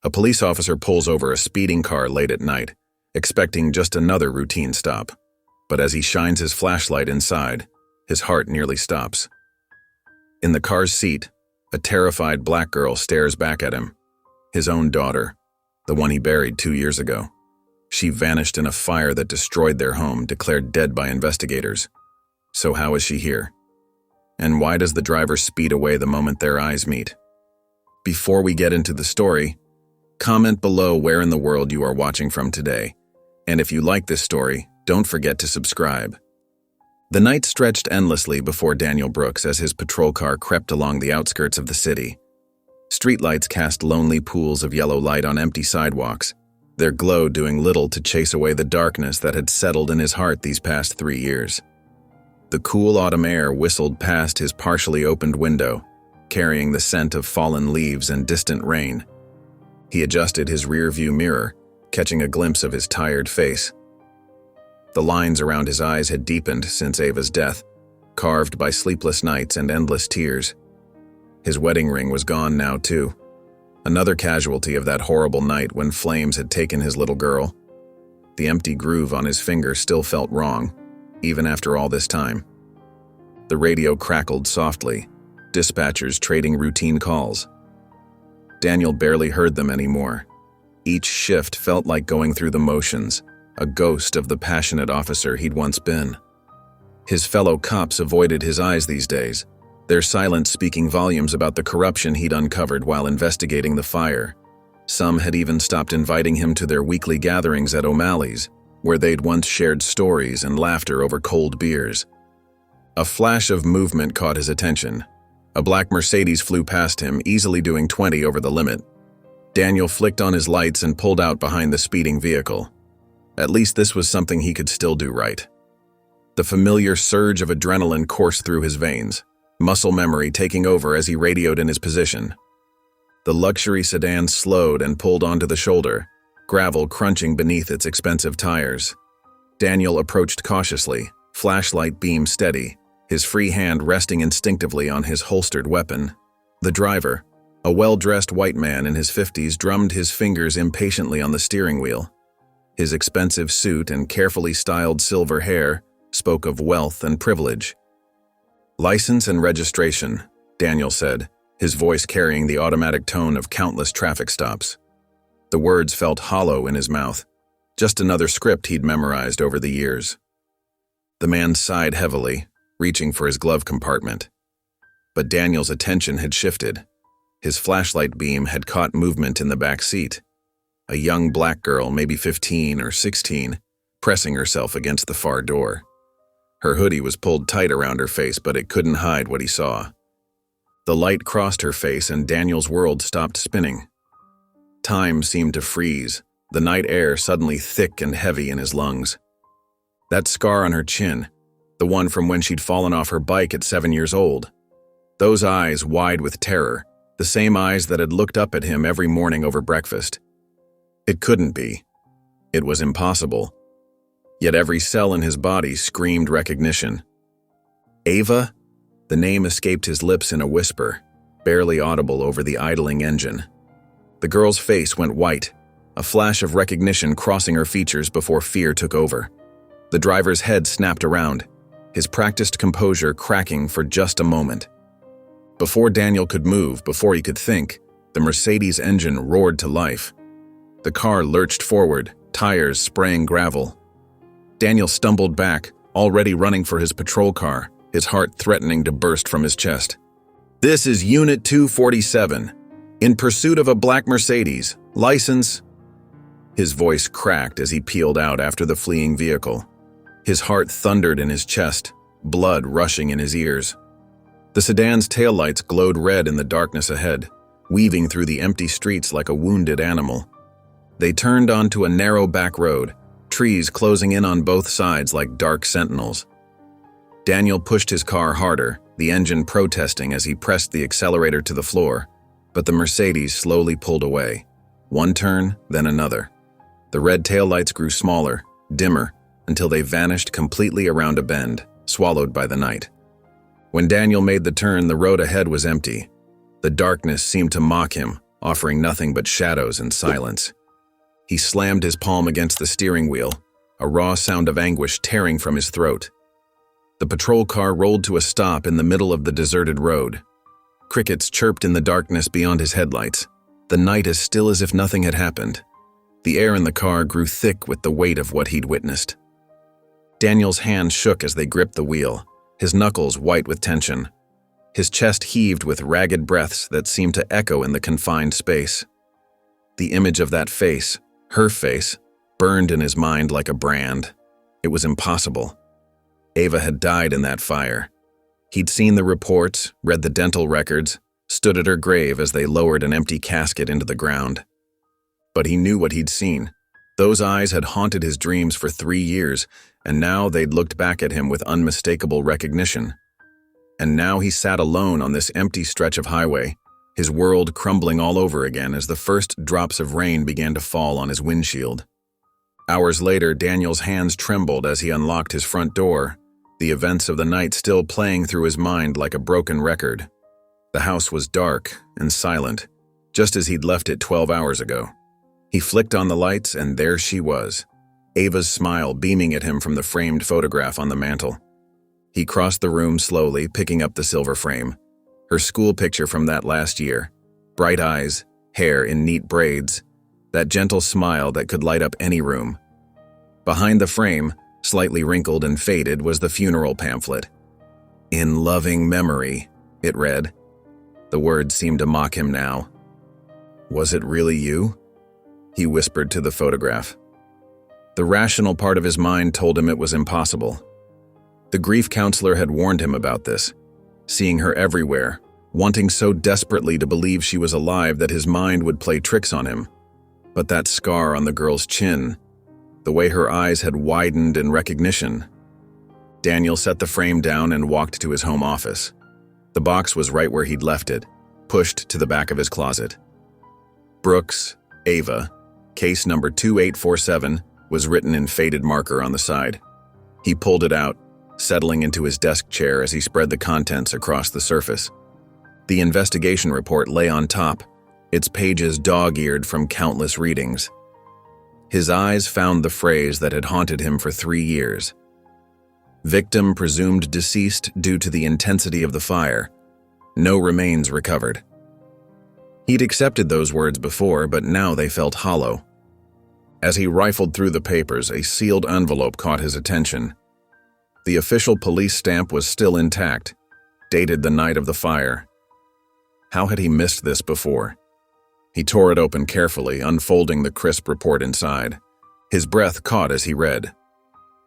A police officer pulls over a speeding car late at night, expecting just another routine stop. But as he shines his flashlight inside, his heart nearly stops. In the car's seat, a terrified black girl stares back at him. His own daughter, the one he buried 2 years ago. She vanished in a fire that destroyed their home, declared dead by investigators. So how is she here? And why does the driver speed away the moment their eyes meet? Before we get into the story, comment below where in the world you are watching from today. And if you like this story, don't forget to subscribe. The night stretched endlessly before Daniel Brooks as his patrol car crept along the outskirts of the city. Streetlights cast lonely pools of yellow light on empty sidewalks, their glow doing little to chase away the darkness that had settled in his heart these past 3 years. The cool autumn air whistled past his partially opened window, carrying the scent of fallen leaves and distant rain. He adjusted his rear-view mirror, catching a glimpse of his tired face. The lines around his eyes had deepened since Ava's death, carved by sleepless nights and endless tears. His wedding ring was gone now, too. Another casualty of that horrible night when flames had taken his little girl. The empty groove on his finger still felt wrong, even after all this time. The radio crackled softly, dispatchers trading routine calls. Daniel barely heard them anymore. Each shift felt like going through the motions, a ghost of the passionate officer he'd once been. His fellow cops avoided his eyes these days, their silence speaking volumes about the corruption he'd uncovered while investigating the fire. Some had even stopped inviting him to their weekly gatherings at O'Malley's, where they'd once shared stories and laughter over cold beers. A flash of movement caught his attention. A black Mercedes flew past him, easily doing 20 over the limit. Daniel flicked on his lights and pulled out behind the speeding vehicle. At least this was something he could still do right. The familiar surge of adrenaline coursed through his veins, muscle memory taking over as he radioed in his position. The luxury sedan slowed and pulled onto the shoulder, gravel crunching beneath its expensive tires. Daniel approached cautiously, flashlight beam steady, his free hand resting instinctively on his holstered weapon. The driver, a well-dressed white man in his 50s, drummed his fingers impatiently on the steering wheel. His expensive suit and carefully styled silver hair spoke of wealth and privilege. "License and registration," Daniel said, his voice carrying the automatic tone of countless traffic stops. The words felt hollow in his mouth, just another script he'd memorized over the years. The man sighed heavily, reaching for his glove compartment. But Daniel's attention had shifted. His flashlight beam had caught movement in the back seat. A young black girl, maybe 15 or 16, pressing herself against the far door. Her hoodie was pulled tight around her face, but it couldn't hide what he saw. The light crossed her face and Daniel's world stopped spinning. Time seemed to freeze, the night air suddenly thick and heavy in his lungs. That scar on her chin, the one from when she'd fallen off her bike at 7 years old. Those eyes wide with terror, the same eyes that had looked up at him every morning over breakfast. It couldn't be. It was impossible. Yet every cell in his body screamed recognition. Ava? The name escaped his lips in a whisper, barely audible over the idling engine. The girl's face went white, a flash of recognition crossing her features before fear took over. The driver's head snapped around, his practiced composure cracking for just a moment. Before Daniel could move, before he could think, the Mercedes engine roared to life. The car lurched forward, tires spraying gravel. Daniel stumbled back, already running for his patrol car, his heart threatening to burst from his chest. "This is Unit 247. In pursuit of a black Mercedes. License..." His voice cracked as he peeled out after the fleeing vehicle. His heart thundered in his chest, blood rushing in his ears. The sedan's taillights glowed red in the darkness ahead, weaving through the empty streets like a wounded animal. They turned onto a narrow back road, trees closing in on both sides like dark sentinels. Daniel pushed his car harder, the engine protesting as he pressed the accelerator to the floor, but the Mercedes slowly pulled away. One turn, then another. The red taillights grew smaller, dimmer, until they vanished completely around a bend, swallowed by the night. When Daniel made the turn, the road ahead was empty. The darkness seemed to mock him, offering nothing but shadows and silence. He slammed his palm against the steering wheel, a raw sound of anguish tearing from his throat. The patrol car rolled to a stop in the middle of the deserted road. Crickets chirped in the darkness beyond his headlights, the night as still as if nothing had happened. The air in the car grew thick with the weight of what he'd witnessed. Daniel's hands shook as they gripped the wheel, his knuckles white with tension. His chest heaved with ragged breaths that seemed to echo in the confined space. The image of that face, her face, burned in his mind like a brand. It was impossible. Ava had died in that fire. He'd seen the reports, read the dental records, stood at her grave as they lowered an empty casket into the ground. But he knew what he'd seen. Those eyes had haunted his dreams for 3 years, and now they'd looked back at him with unmistakable recognition. And now he sat alone on this empty stretch of highway, his world crumbling all over again as the first drops of rain began to fall on his windshield. Hours later, Daniel's hands trembled as he unlocked his front door, the events of the night still playing through his mind like a broken record. The house was dark and silent, just as he'd left it 12 hours ago. He flicked on the lights, and there she was, Ava's smile beaming at him from the framed photograph on the mantel. He crossed the room slowly, picking up the silver frame. Her school picture from that last year. Bright eyes, hair in neat braids, that gentle smile that could light up any room. Behind the frame, slightly wrinkled and faded, was the funeral pamphlet. "In loving memory," it read. The words seemed to mock him now. "Was it really you?" he whispered to the photograph. The rational part of his mind told him it was impossible. The grief counselor had warned him about this, seeing her everywhere, wanting so desperately to believe she was alive that his mind would play tricks on him. But that scar on the girl's chin, the way her eyes had widened in recognition. Daniel set the frame down and walked to his home office. The box was right where he'd left it, pushed to the back of his closet. Brooks, Ava, case number 2847, was written in faded marker on the side. He pulled it out, settling into his desk chair as he spread the contents across the surface. The investigation report lay on top, its pages dog-eared from countless readings. His eyes found the phrase that had haunted him for 3 years. Victim presumed deceased due to the intensity of the fire. No remains recovered. He'd accepted those words before, but now they felt hollow. As he rifled through the papers, a sealed envelope caught his attention. The official police stamp was still intact, dated the night of the fire. How had he missed this before? He tore it open carefully, unfolding the crisp report inside. His breath caught as he read.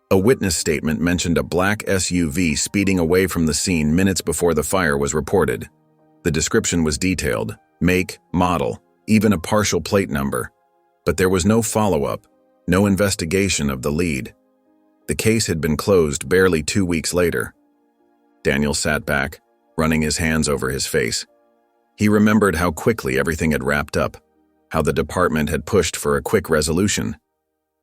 A witness statement mentioned a black SUV speeding away from the scene minutes before the fire was reported. The description was detailed, make, model, even a partial plate number. But there was no follow-up, no investigation of the lead. The case had been closed barely 2 weeks later. Daniel sat back, running his hands over his face. He remembered how quickly everything had wrapped up, how the department had pushed for a quick resolution.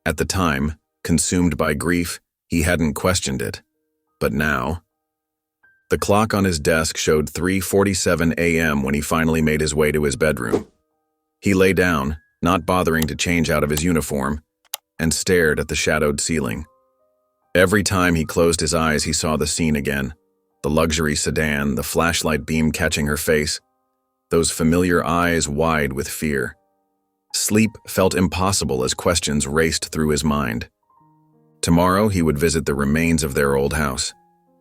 At the time, consumed by grief, he hadn't questioned it. But now... The clock on his desk showed 3:47 a.m. when he finally made his way to his bedroom. He lay down, not bothering to change out of his uniform, and stared at the shadowed ceiling. Every time he closed his eyes, he saw the scene again. The luxury sedan, the flashlight beam catching her face, those familiar eyes wide with fear. Sleep felt impossible as questions raced through his mind. Tomorrow he would visit the remains of their old house.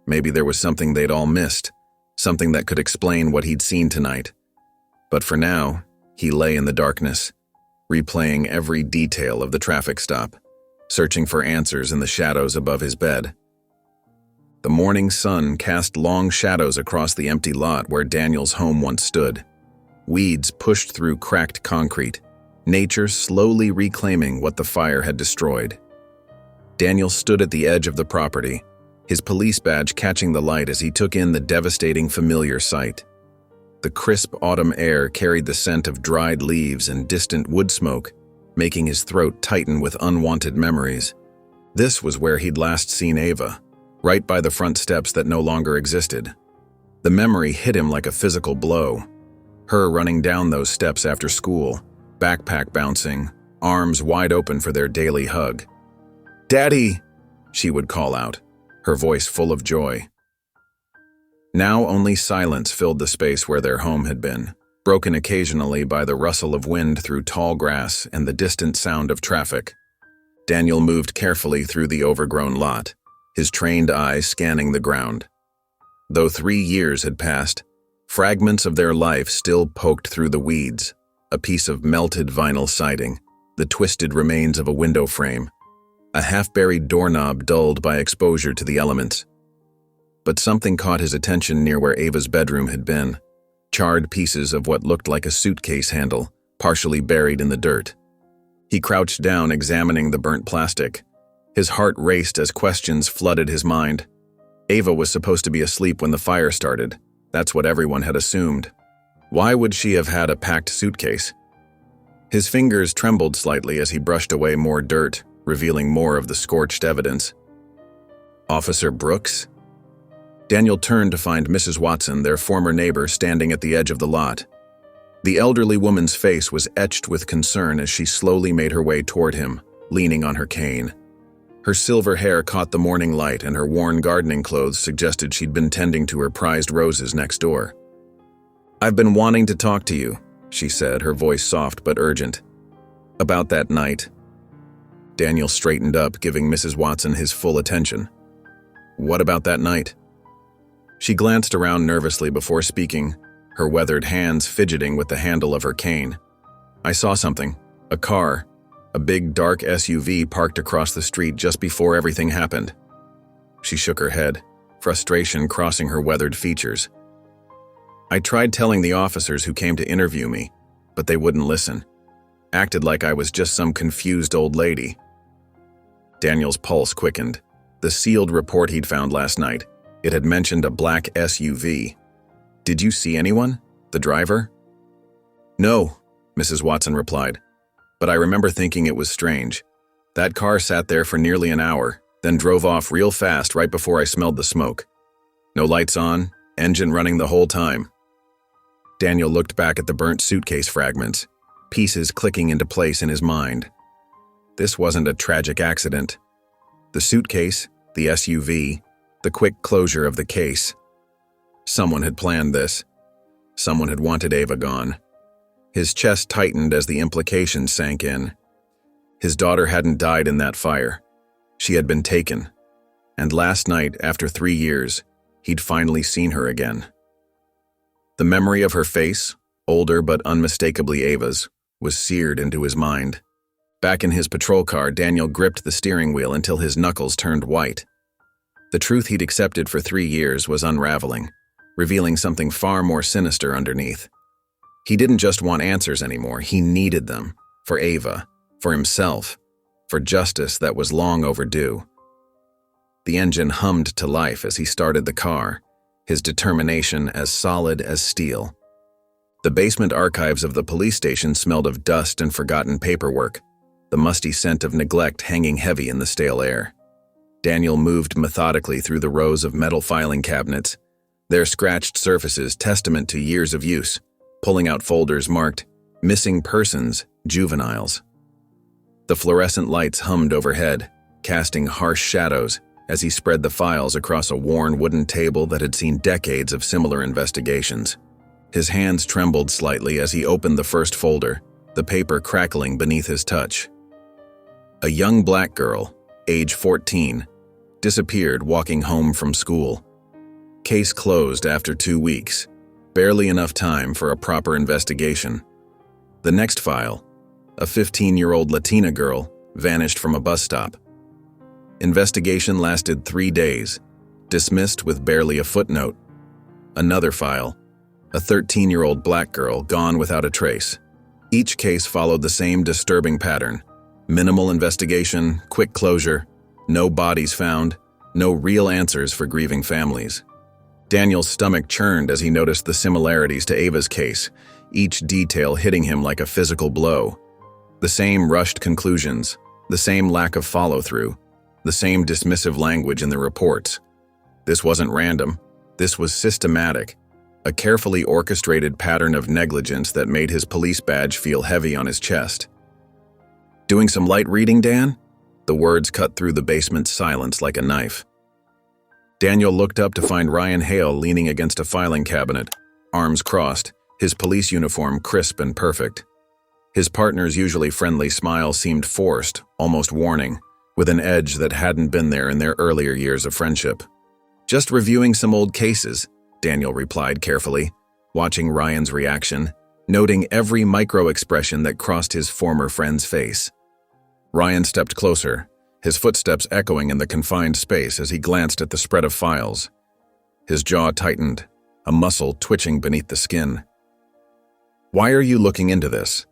Maybe there was something they'd all missed, something that could explain what he'd seen tonight. But for now, he lay in the darkness, replaying every detail of the traffic stop, searching for answers in the shadows above his bed. The morning sun cast long shadows across the empty lot where Daniel's home once stood. Weeds pushed through cracked concrete, nature slowly reclaiming what the fire had destroyed. Daniel stood at the edge of the property, his police badge catching the light as he took in the devastating familiar sight. The crisp autumn air carried the scent of dried leaves and distant wood smoke, making his throat tighten with unwanted memories. This was where he'd last seen Ava, right by the front steps that no longer existed. The memory hit him like a physical blow. Her running down those steps after school, backpack bouncing, arms wide open for their daily hug. "Daddy!" she would call out, her voice full of joy. Now only silence filled the space where their home had been, broken occasionally by the rustle of wind through tall grass and the distant sound of traffic. Daniel moved carefully through the overgrown lot, his trained eyes scanning the ground. Though 3 years had passed, fragments of their life still poked through the weeds, a piece of melted vinyl siding, the twisted remains of a window frame, a half-buried doorknob dulled by exposure to the elements. But something caught his attention near where Ava's bedroom had been, charred pieces of what looked like a suitcase handle, partially buried in the dirt. He crouched down, examining the burnt plastic. His heart raced as questions flooded his mind. Ava was supposed to be asleep when the fire started. That's what everyone had assumed. Why would she have had a packed suitcase? His fingers trembled slightly as he brushed away more dirt, revealing more of the scorched evidence. Officer Brooks? Daniel turned to find Mrs. Watson, their former neighbor, standing at the edge of the lot. The elderly woman's face was etched with concern as she slowly made her way toward him, leaning on her cane. Her silver hair caught the morning light, and her worn gardening clothes suggested she'd been tending to her prized roses next door. "I've been wanting to talk to you," she said, her voice soft but urgent. "About that night." Daniel straightened up, giving Mrs. Watson his full attention. "What about that night?" She glanced around nervously before speaking, her weathered hands fidgeting with the handle of her cane. "I saw something. A car. A big, dark SUV parked across the street just before everything happened." She shook her head, frustration crossing her weathered features. "I tried telling the officers who came to interview me, but they wouldn't listen. Acted like I was just some confused old lady." Daniel's pulse quickened. The sealed report he'd found last night. It had mentioned a black SUV. "Did you see anyone? The driver?" "No," Mrs. Watson replied. "But I remember thinking it was strange. That car sat there for nearly an hour, then drove off real fast right before I smelled the smoke. No lights on, engine running the whole time." Daniel looked back at the burnt suitcase fragments, pieces clicking into place in his mind. This wasn't a tragic accident. The suitcase, the SUV, the quick closure of the case. Someone had planned this. Someone had wanted Ava gone. His chest tightened as the implications sank in. His daughter hadn't died in that fire. She had been taken. And last night, after 3 years, he'd finally seen her again. The memory of her face, older but unmistakably Ava's, was seared into his mind. Back in his patrol car, Daniel gripped the steering wheel until his knuckles turned white. The truth he'd accepted for 3 years was unraveling, revealing something far more sinister underneath. He didn't just want answers anymore, he needed them. For Ava, for himself, for justice that was long overdue. The engine hummed to life as he started the car, his determination as solid as steel. The basement archives of the police station smelled of dust and forgotten paperwork, the musty scent of neglect hanging heavy in the stale air. Daniel moved methodically through the rows of metal filing cabinets, their scratched surfaces testament to years of use, pulling out folders marked "Missing Persons, Juveniles." The fluorescent lights hummed overhead, casting harsh shadows as he spread the files across a worn wooden table that had seen decades of similar investigations. His hands trembled slightly as he opened the first folder, the paper crackling beneath his touch. A young black girl, age 14, disappeared walking home from school. Case closed after 2 weeks, barely enough time for a proper investigation. The next file, a 15-year-old Latina girl, vanished from a bus stop. Investigation lasted 3 days, dismissed with barely a footnote. Another file, a 13-year-old black girl gone without a trace. Each case followed the same disturbing pattern. Minimal investigation, quick closure, no bodies found, no real answers for grieving families. Daniel's stomach churned as he noticed the similarities to Ava's case, each detail hitting him like a physical blow. The same rushed conclusions, the same lack of follow-through, the same dismissive language in the reports. This wasn't random. This was systematic. a carefully orchestrated pattern of negligence that made his police badge feel heavy on his chest. "Doing some light reading, Dan?" The words cut through the basement's silence like a knife. Daniel looked up to find Ryan Hale leaning against a filing cabinet, arms crossed, his police uniform crisp and perfect. His partner's usually friendly smile seemed forced, almost warning, with an edge that hadn't been there in their earlier years of friendship. "Just reviewing some old cases," Daniel replied carefully, watching Ryan's reaction, noting every micro-expression that crossed his former friend's face. Ryan stepped closer, his footsteps echoing in the confined space as he glanced at the spread of files. His jaw tightened, a muscle twitching beneath the skin. "Why are you looking into this?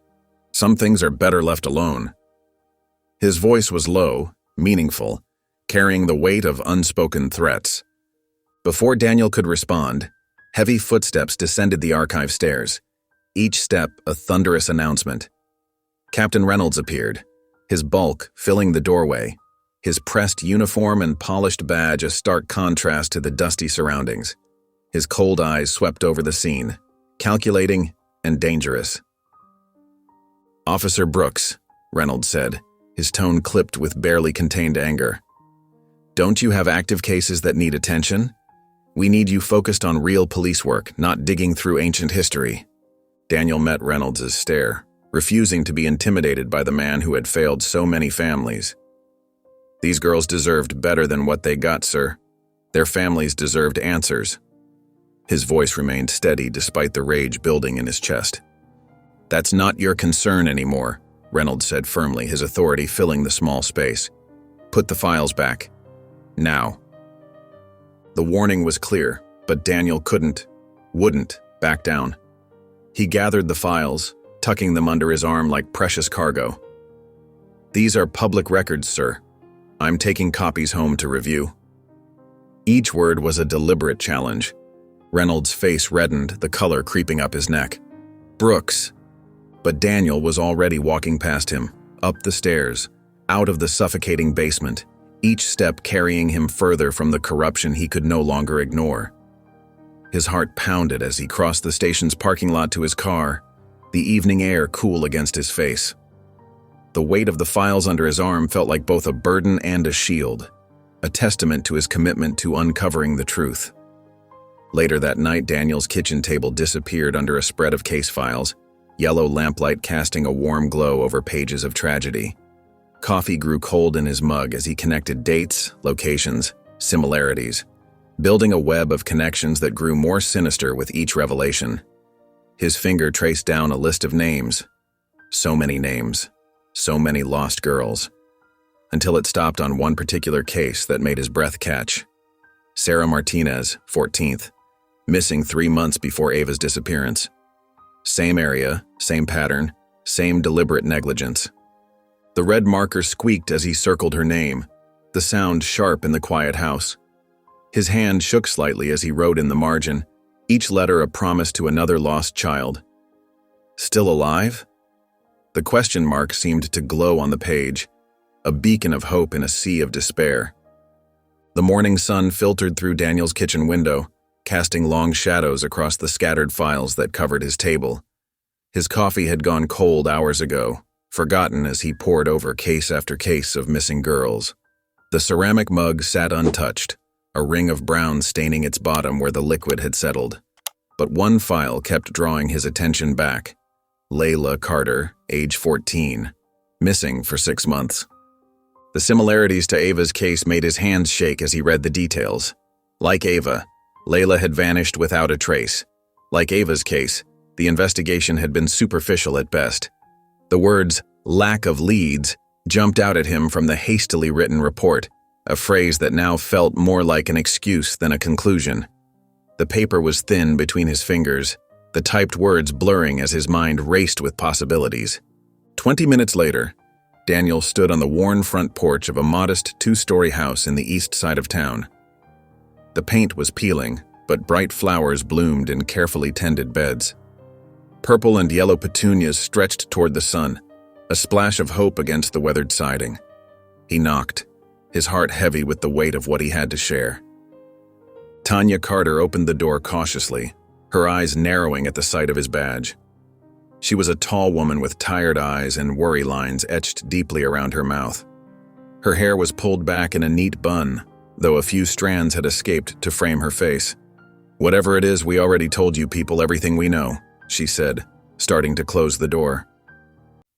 Some things are better left alone." His voice was low, meaningful, carrying the weight of unspoken threats. Before Daniel could respond, heavy footsteps descended the archive stairs, each step a thunderous announcement. Captain Reynolds appeared, his bulk filling the doorway, his pressed uniform and polished badge a stark contrast to the dusty surroundings. His cold eyes swept over the scene, calculating and dangerous. "Officer Brooks," Reynolds said, his tone clipped with barely contained anger. "Don't you have active cases that need attention? We need you focused on real police work, not digging through ancient history." Daniel met Reynolds' stare, refusing to be intimidated by the man who had failed so many families. "These girls deserved better than what they got, sir. Their families deserved answers." His voice remained steady despite the rage building in his chest. "That's not your concern anymore," Reynolds said firmly, his authority filling the small space. "Put the files back. Now." The warning was clear, but Daniel wouldn't back down. He gathered the files, tucking them under his arm like precious cargo. "These are public records, sir. I'm taking copies home to review." Each word was a deliberate challenge. Reynolds' face reddened, the color creeping up his neck. "Brooks." But Daniel was already walking past him, up the stairs, out of the suffocating basement, each step carrying him further from the corruption he could no longer ignore. His heart pounded as he crossed the station's parking lot to his car, the evening air cool against his face. The weight of the files under his arm felt like both a burden and a shield, a testament to his commitment to uncovering the truth. Later that night, Daniel's kitchen table disappeared under a spread of case files, yellow lamplight casting a warm glow over pages of tragedy. Coffee grew cold in his mug as he connected dates, locations, similarities, building a web of connections that grew more sinister with each revelation. His finger traced down a list of names. So many names, so many lost girls, until it stopped on one particular case that made his breath catch. Sarah Martinez, 14th, missing 3 months before Ava's disappearance. Same area, same pattern, same deliberate negligence. The red marker squeaked as he circled her name, the sound sharp in the quiet house. His hand shook slightly as he wrote in the margin, each letter a promise to another lost child. Still alive? The question mark seemed to glow on the page, a beacon of hope in a sea of despair. The morning sun filtered through Daniel's kitchen window, casting long shadows across the scattered files that covered his table. His coffee had gone cold hours ago, forgotten as he pored over case after case of missing girls. The ceramic mug sat untouched, a ring of brown staining its bottom where the liquid had settled. But one file kept drawing his attention back. Layla Carter, age 14, missing for 6 months. The similarities to Ava's case made his hands shake as he read the details. Like Ava, Layla had vanished without a trace. Like Ava's case, the investigation had been superficial at best. The words, "lack of leads," jumped out at him from the hastily written report, a phrase that now felt more like an excuse than a conclusion. The paper was thin between his fingers, the typed words blurring as his mind raced with possibilities. 20 minutes later, Daniel stood on the worn front porch of a modest 2-story house in the east side of town. The paint was peeling, but bright flowers bloomed in carefully tended beds. Purple and yellow petunias stretched toward the sun, a splash of hope against the weathered siding. He knocked, his heart heavy with the weight of what he had to share. Tanya Carter opened the door cautiously, her eyes narrowing at the sight of his badge. She was a tall woman with tired eyes and worry lines etched deeply around her mouth. Her hair was pulled back in a neat bun, though a few strands had escaped to frame her face. "Whatever it is, we already told you people everything we know," she said, starting to close the door.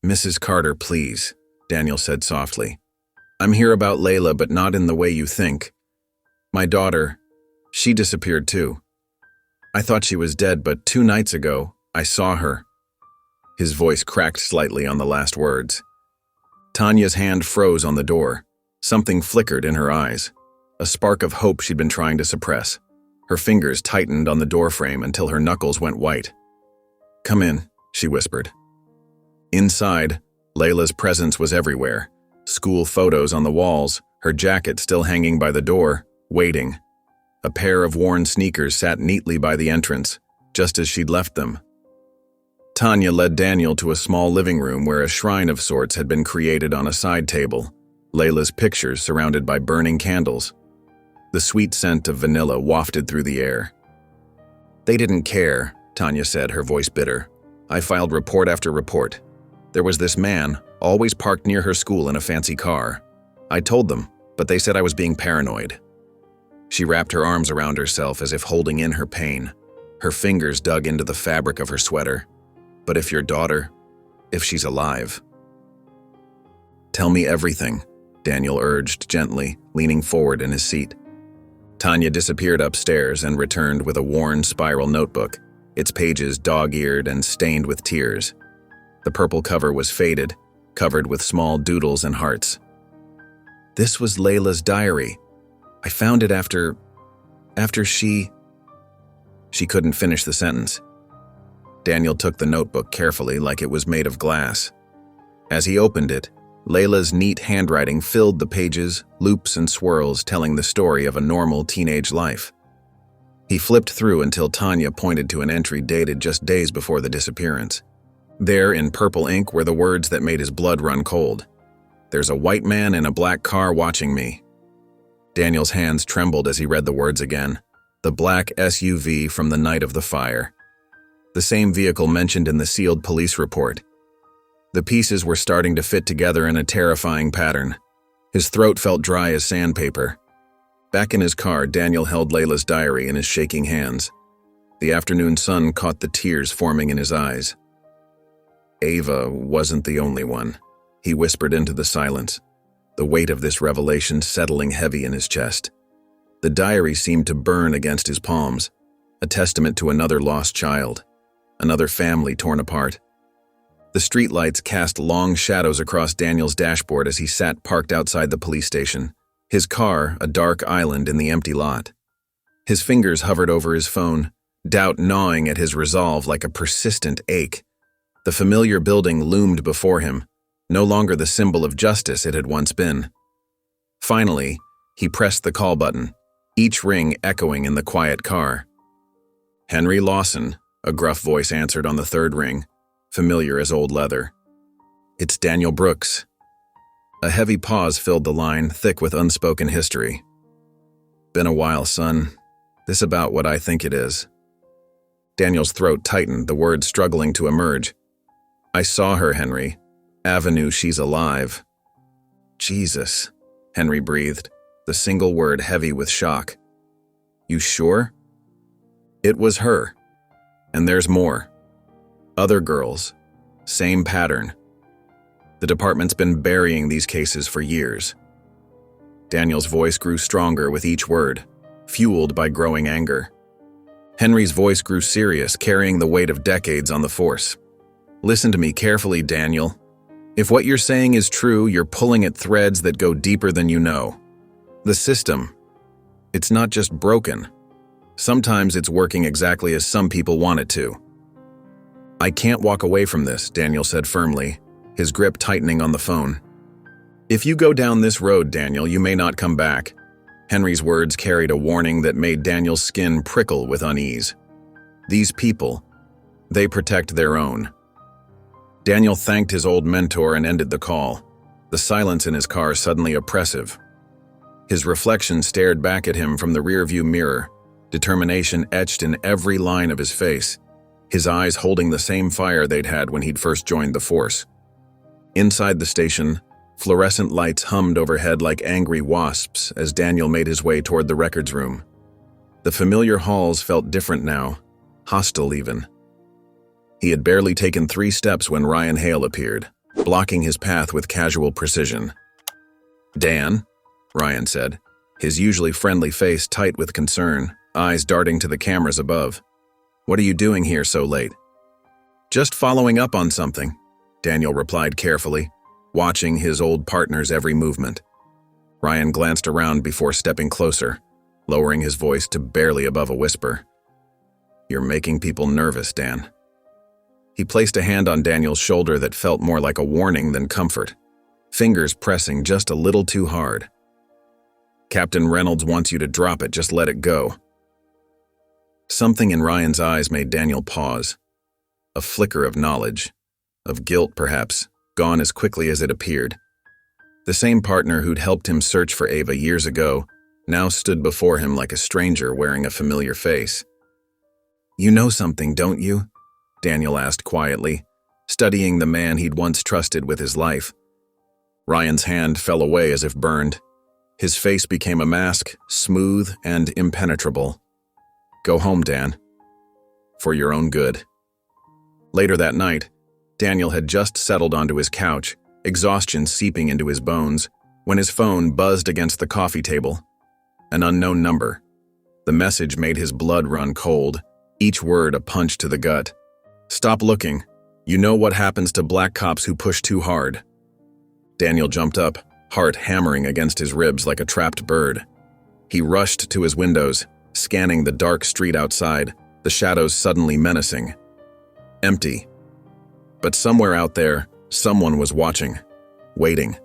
"Mrs. Carter, please," Daniel said softly. "I'm here about Layla, but not in the way you think. My daughter, she disappeared too. I thought she was dead, but 2 nights ago, I saw her." His voice cracked slightly on the last words. Tanya's hand froze on the door. Something flickered in her eyes, a spark of hope she'd been trying to suppress. Her fingers tightened on the doorframe until her knuckles went white. "Come in," she whispered. Inside, Layla's presence was everywhere. School photos on the walls, her jacket still hanging by the door, waiting. A pair of worn sneakers sat neatly by the entrance, just as she'd left them. Tanya led Daniel to a small living room where a shrine of sorts had been created on a side table, Layla's pictures surrounded by burning candles. The sweet scent of vanilla wafted through the air. "They didn't care," Tanya said, her voice bitter. "I filed report after report. There was this man, always parked near her school in a fancy car. I told them, but they said I was being paranoid." She wrapped her arms around herself as if holding in her pain. Her fingers dug into the fabric of her sweater. "But if your daughter, if she's alive..." "Tell me everything," Daniel urged gently, leaning forward in his seat. Tanya disappeared upstairs and returned with a worn spiral notebook, its pages dog-eared and stained with tears. The purple cover was faded, covered with small doodles and hearts. "This was Layla's diary. I found it after she..." She couldn't finish the sentence. Daniel took the notebook carefully, like it was made of glass. As he opened it, Layla's neat handwriting filled the pages, loops and swirls telling the story of a normal teenage life. He flipped through until Tanya pointed to an entry dated just days before the disappearance. There, in purple ink, were the words that made his blood run cold. "There's a white man in a black car watching me." Daniel's hands trembled as he read the words again. The black SUV from the night of the fire. The same vehicle mentioned in the sealed police report. The pieces were starting to fit together in a terrifying pattern. His throat felt dry as sandpaper. Back in his car, Daniel held Layla's diary in his shaking hands. The afternoon sun caught the tears forming in his eyes. "Ava wasn't the only one," he whispered into the silence, the weight of this revelation settling heavy in his chest. The diary seemed to burn against his palms, a testament to another lost child, another family torn apart. The streetlights cast long shadows across Daniel's dashboard as he sat parked outside the police station, his car a dark island in the empty lot. His fingers hovered over his phone, doubt gnawing at his resolve like a persistent ache. The familiar building loomed before him, no longer the symbol of justice it had once been. Finally, he pressed the call button, each ring echoing in the quiet car. "Henry Lawson," a gruff voice answered on the third ring, familiar as old leather. "It's Daniel Brooks." A heavy pause filled the line, thick with unspoken history. "Been a while, son. This about what I think it is." Daniel's throat tightened, the words struggling to emerge. "I saw her, Henry. Avenue, she's alive." "Jesus," Henry breathed, the single word heavy with shock. "You sure?" "It was her. And there's more. Other girls. Same pattern. The department's been burying these cases for years." Daniel's voice grew stronger with each word, fueled by growing anger. Henry's voice grew serious, carrying the weight of decades on the force. "Listen to me carefully, Daniel. If what you're saying is true, you're pulling at threads that go deeper than you know. The system, it's not just broken. Sometimes it's working exactly as some people want it to." "I can't walk away from this," Daniel said firmly, his grip tightening on the phone. "If you go down this road, Daniel, you may not come back." Henry's words carried a warning that made Daniel's skin prickle with unease. These people, they protect their own. Daniel thanked his old mentor and ended the call, the silence in his car suddenly oppressive. His reflection stared back at him from the rearview mirror, determination etched in every line of his face, his eyes holding the same fire they'd had when he'd first joined the force. Inside the station, fluorescent lights hummed overhead like angry wasps as Daniel made his way toward the records room. The familiar halls felt different now, hostile even. He had barely taken 3 steps when Ryan Hale appeared, blocking his path with casual precision. "Dan," Ryan said, his usually friendly face tight with concern, eyes darting to the cameras above. "What are you doing here so late?" "Just following up on something," Daniel replied carefully, watching his old partner's every movement. Ryan glanced around before stepping closer, lowering his voice to barely above a whisper. "You're making people nervous, Dan." He placed a hand on Daniel's shoulder that felt more like a warning than comfort, fingers pressing just a little too hard. "Captain Reynolds wants you to drop it, just let it go." Something in Ryan's eyes made Daniel pause. A flicker of knowledge, of guilt perhaps, gone as quickly as it appeared. The same partner who'd helped him search for Ava years ago now stood before him like a stranger wearing a familiar face. "You know something, don't you?" Daniel asked quietly, studying the man he'd once trusted with his life. Ryan's hand fell away as if burned. His face became a mask, smooth and impenetrable. "Go home, Dan. For your own good." Later that night, Daniel had just settled onto his couch, exhaustion seeping into his bones, when his phone buzzed against the coffee table. An unknown number. The message made his blood run cold, each word a punch to the gut. "Stop looking. You know what happens to black cops who push too hard." Daniel jumped up, heart hammering against his ribs like a trapped bird. He rushed to his windows, scanning the dark street outside, the shadows suddenly menacing. Empty. But somewhere out there, someone was watching, waiting.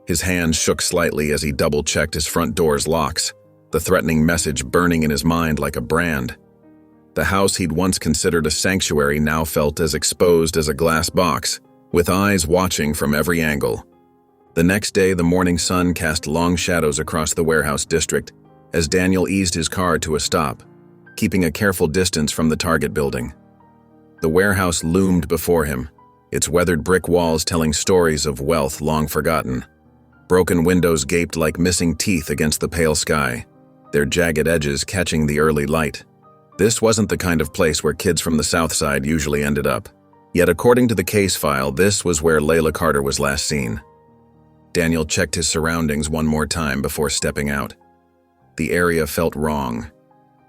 His hand shook slightly as he double-checked his front door's locks, the threatening message burning in his mind like a brand. The house he'd once considered a sanctuary now felt as exposed as a glass box, with eyes watching from every angle. The next day, the morning sun cast long shadows across the warehouse district as Daniel eased his car to a stop, keeping a careful distance from the Target building. The warehouse loomed before him, its weathered brick walls telling stories of wealth long forgotten. Broken windows gaped like missing teeth against the pale sky, their jagged edges catching the early light. This wasn't the kind of place where kids from the South Side usually ended up. Yet according to the case file, this was where Layla Carter was last seen. Daniel checked his surroundings one more time before stepping out. The area felt wrong.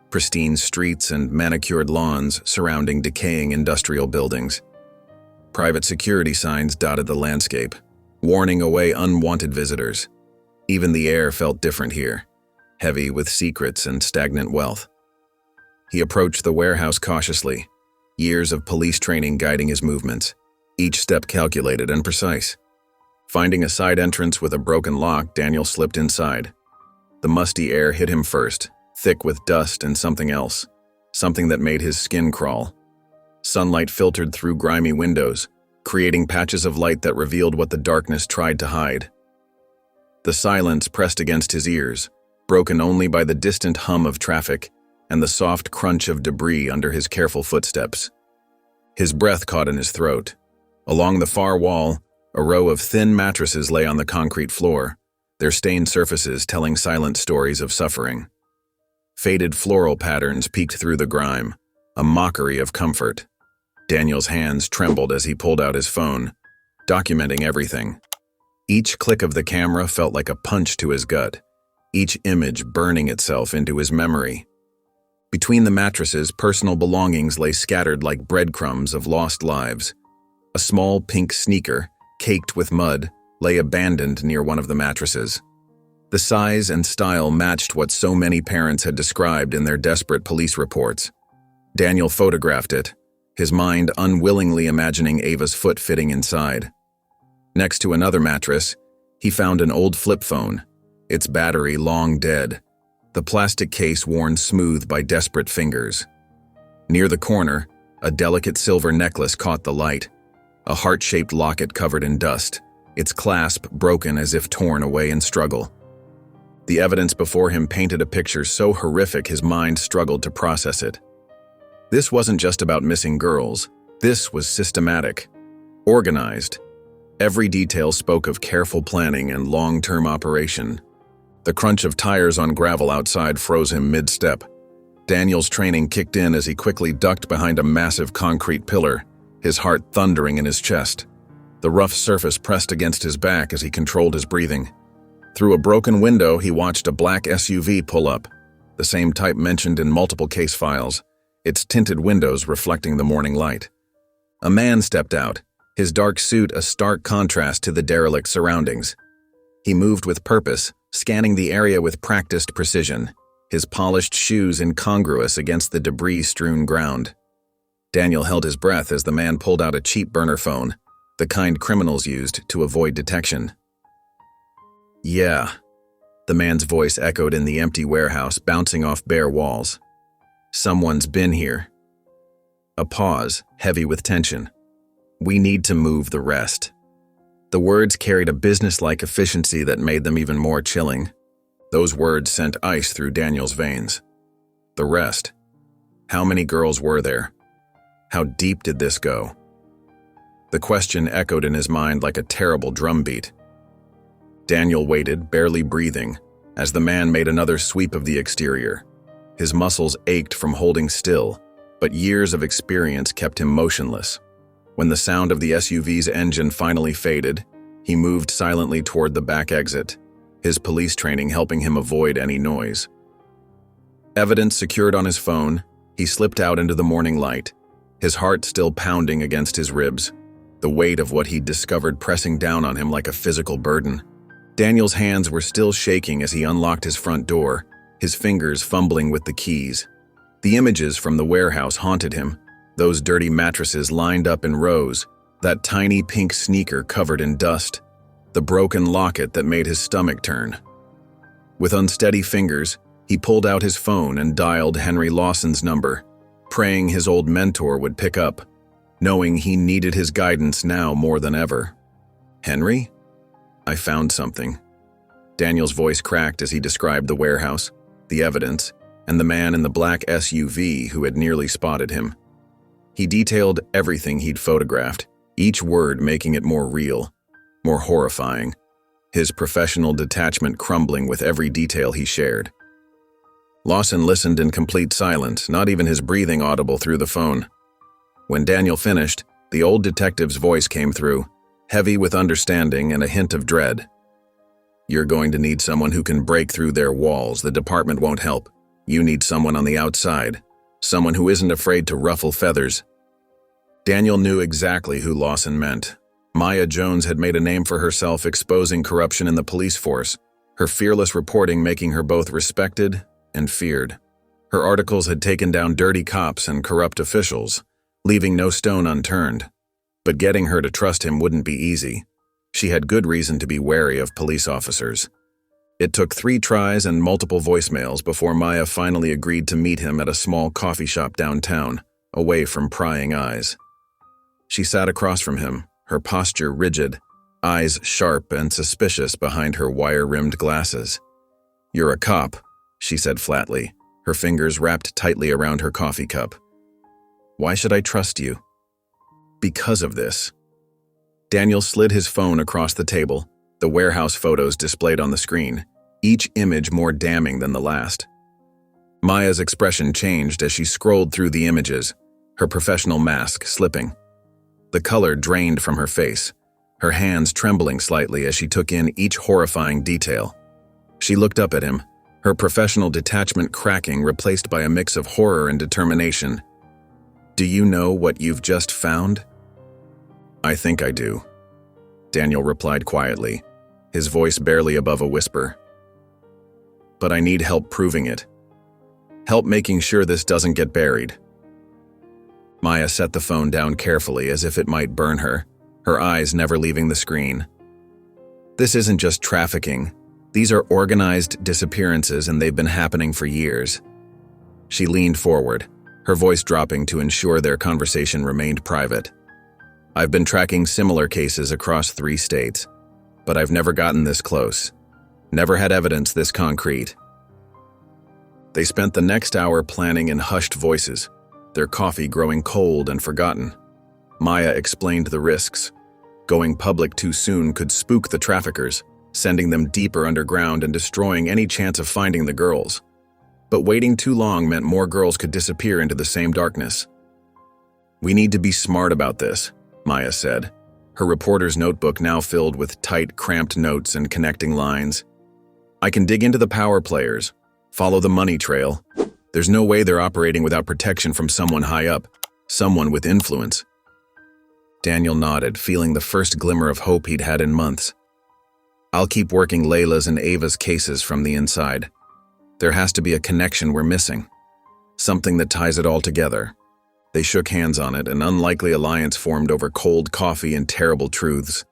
Pristine streets and manicured lawns surrounding decaying industrial buildings. Private security signs dotted the landscape, warning away unwanted visitors. Even the air felt different here, heavy with secrets and stagnant wealth. He approached the warehouse cautiously, years of police training guiding his movements, each step calculated and precise. Finding a side entrance with a broken lock, Daniel slipped inside. The musty air hit him first, thick with dust and something else, something that made his skin crawl. Sunlight filtered through grimy windows, creating patches of light that revealed what the darkness tried to hide. The silence pressed against his ears, broken only by the distant hum of traffic and the soft crunch of debris under his careful footsteps. His breath caught in his throat. Along the far wall, a row of thin mattresses lay on the concrete floor, their stained surfaces telling silent stories of suffering. Faded floral patterns peeked through the grime, a mockery of comfort. Daniel's hands trembled as he pulled out his phone, documenting everything. Each click of the camera felt like a punch to his gut, each image burning itself into his memory. Between the mattresses, personal belongings lay scattered like breadcrumbs of lost lives. A small pink sneaker, caked with mud, lay abandoned near one of the mattresses. The size and style matched what so many parents had described in their desperate police reports. Daniel photographed it, his mind unwillingly imagining Ava's foot fitting inside. Next to another mattress, he found an old flip phone, its battery long dead, the plastic case worn smooth by desperate fingers. Near the corner, a delicate silver necklace caught the light, a heart-shaped locket covered in dust, its clasp broken as if torn away in struggle. The evidence before him painted a picture so horrific his mind struggled to process it. This wasn't just about missing girls. This was systematic, organized. Every detail spoke of careful planning and long-term operation. The crunch of tires on gravel outside froze him mid-step. Daniel's training kicked in as he quickly ducked behind a massive concrete pillar, his heart thundering in his chest. The rough surface pressed against his back as he controlled his breathing. Through a broken window, he watched a black SUV pull up, the same type mentioned in multiple case files, its tinted windows reflecting the morning light. A man stepped out, his dark suit a stark contrast to the derelict surroundings. He moved with purpose, scanning the area with practiced precision, his polished shoes incongruous against the debris-strewn ground. Daniel held his breath as the man pulled out a cheap burner phone, the kind criminals used to avoid detection. "Yeah," the man's voice echoed in the empty warehouse, bouncing off bare walls. "Someone's been here." A pause, heavy with tension. "We need to move the rest." The words carried a businesslike efficiency that made them even more chilling. Those words sent ice through Daniel's veins. The rest. How many girls were there? How deep did this go? The question echoed in his mind like a terrible drumbeat. Daniel waited, barely breathing, as the man made another sweep of the exterior. His muscles ached from holding still, but years of experience kept him motionless. When the sound of the SUV's engine finally faded, he moved silently toward the back exit, his police training helping him avoid any noise. Evidence secured on his phone, he slipped out into the morning light, his heart still pounding against his ribs, the weight of what he'd discovered pressing down on him like a physical burden. Daniel's hands were still shaking as he unlocked his front door, his fingers fumbling with the keys. The images from the warehouse haunted him, those dirty mattresses lined up in rows, that tiny pink sneaker covered in dust, the broken locket that made his stomach turn. With unsteady fingers, he pulled out his phone and dialed Henry Lawson's number, praying his old mentor would pick up, knowing he needed his guidance now more than ever. "Henry? I found something." Daniel's voice cracked as he described the warehouse, the evidence, and the man in the black SUV who had nearly spotted him. He detailed everything he'd photographed, each word making it more real, more horrifying, his professional detachment crumbling with every detail he shared. Lawson listened in complete silence, not even his breathing audible through the phone. When Daniel finished, the old detective's voice came through, heavy with understanding and a hint of dread. "You're going to need someone who can break through their walls. The department won't help. You need someone on the outside, someone who isn't afraid to ruffle feathers." Daniel knew exactly who Lawson meant. Maya Jones had made a name for herself exposing corruption in the police force, her fearless reporting making her both respected and feared. Her articles had taken down dirty cops and corrupt officials, leaving no stone unturned. But getting her to trust him wouldn't be easy. She had good reason to be wary of police officers. It took 3 tries and multiple voicemails before Maya finally agreed to meet him at a small coffee shop downtown, away from prying eyes. She sat across from him, her posture rigid, eyes sharp and suspicious behind her wire-rimmed glasses. "You're a cop," she said flatly, her fingers wrapped tightly around her coffee cup. "Why should I trust you?" "Because of this." Daniel slid his phone across the table, the warehouse photos displayed on the screen, each image more damning than the last. Maya's expression changed as she scrolled through the images, her professional mask slipping. The color drained from her face, her hands trembling slightly as she took in each horrifying detail. She looked up at him, her professional detachment cracking, replaced by a mix of horror and determination. "Do you know what you've just found?" "I think I do," Daniel replied quietly, his voice barely above a whisper. "But I need help proving it. Help making sure this doesn't get buried." Maya set the phone down carefully as if it might burn her, her eyes never leaving the screen. "This isn't just trafficking. These are organized disappearances, and they've been happening for years." She leaned forward, her voice dropping to ensure their conversation remained private. "I've been tracking similar cases across 3 states, but I've never gotten this close. Never had evidence this concrete. They spent the next hour planning in hushed voices, their coffee growing cold and forgotten. Maya explained the risks. Going public too soon could spook the traffickers, sending them deeper underground and destroying any chance of finding the girls. But waiting too long meant more girls could disappear into the same darkness. "We need to be smart about this," Maya said, her reporter's notebook now filled with tight, cramped notes and connecting lines. "I can dig into the power players, follow the money trail. There's no way they're operating without protection from someone high up, someone with influence." Daniel nodded, feeling the first glimmer of hope he'd had in months. "I'll keep working Layla's and Ava's cases from the inside. There has to be a connection we're missing, something that ties it all together." They shook hands on it, an unlikely alliance formed over cold coffee and terrible truths,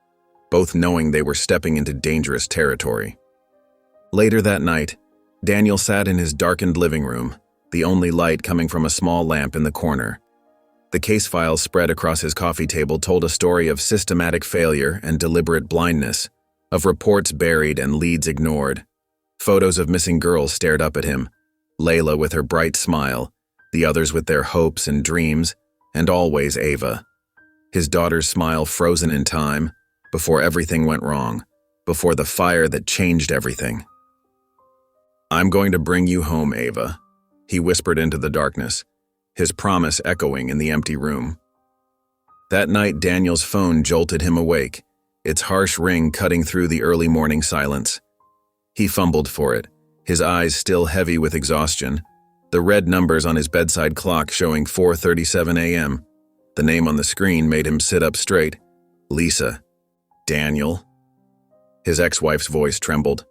both knowing they were stepping into dangerous territory. Later that night, Daniel sat in his darkened living room, the only light coming from a small lamp in the corner. The case files spread across his coffee table told a story of systematic failure and deliberate blindness, of reports buried and leads ignored. Photos of missing girls stared up at him, Layla with her bright smile, the others with their hopes and dreams, and always Ava. His daughter's smile frozen in time, before everything went wrong, before the fire that changed everything. "I'm going to bring you home, Ava," he whispered into the darkness, his promise echoing in the empty room. That night, Daniel's phone jolted him awake, its harsh ring cutting through the early morning silence. He fumbled for it, his eyes still heavy with exhaustion, the red numbers on his bedside clock showing 4:37 a.m. The name on the screen made him sit up straight. "Lisa." "Daniel?" His ex-wife's voice trembled.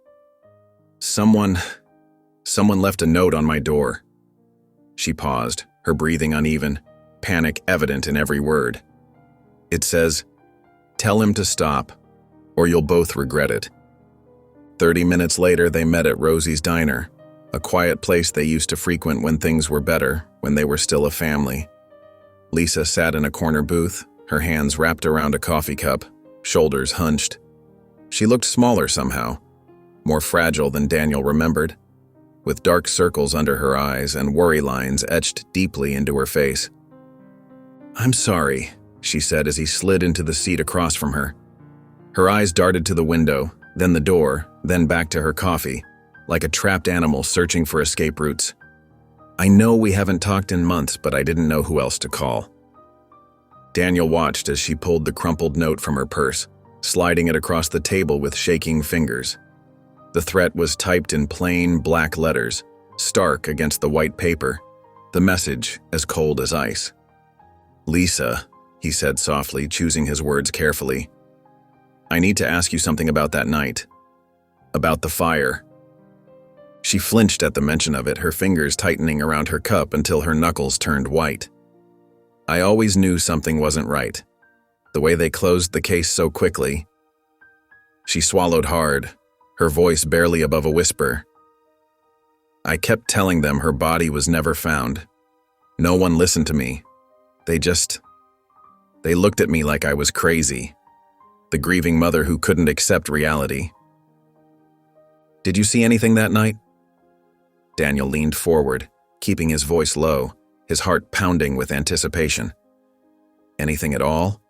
Someone left a note on my door." She paused, her breathing uneven, panic evident in every word. "It says, 'Tell him to stop, or you'll both regret it.'" 30 minutes later, they met at Rosie's Diner, a quiet place they used to frequent when things were better, when they were still a family. Lisa sat in a corner booth, her hands wrapped around a coffee cup, shoulders hunched. She looked smaller somehow, more fragile than Daniel remembered, with dark circles under her eyes and worry lines etched deeply into her face. "I'm sorry," she said as he slid into the seat across from her. Her eyes darted to the window, then the door, then back to her coffee, like a trapped animal searching for escape routes. "I know we haven't talked in months, but I didn't know who else to call." Daniel watched as she pulled the crumpled note from her purse, sliding it across the table with shaking fingers. The threat was typed in plain, black letters, stark against the white paper, the message as cold as ice. "Lisa," he said softly, choosing his words carefully. "I need to ask you something about that night. About the fire." She flinched at the mention of it, her fingers tightening around her cup until her knuckles turned white. "I always knew something wasn't right. The way they closed the case so quickly." She swallowed hard, her voice barely above a whisper. "I kept telling them her body was never found. No one listened to me. They looked at me like I was crazy. The grieving mother who couldn't accept reality." "Did you see anything that night?" Daniel leaned forward, keeping his voice low, his heart pounding with anticipation. "Anything at all?"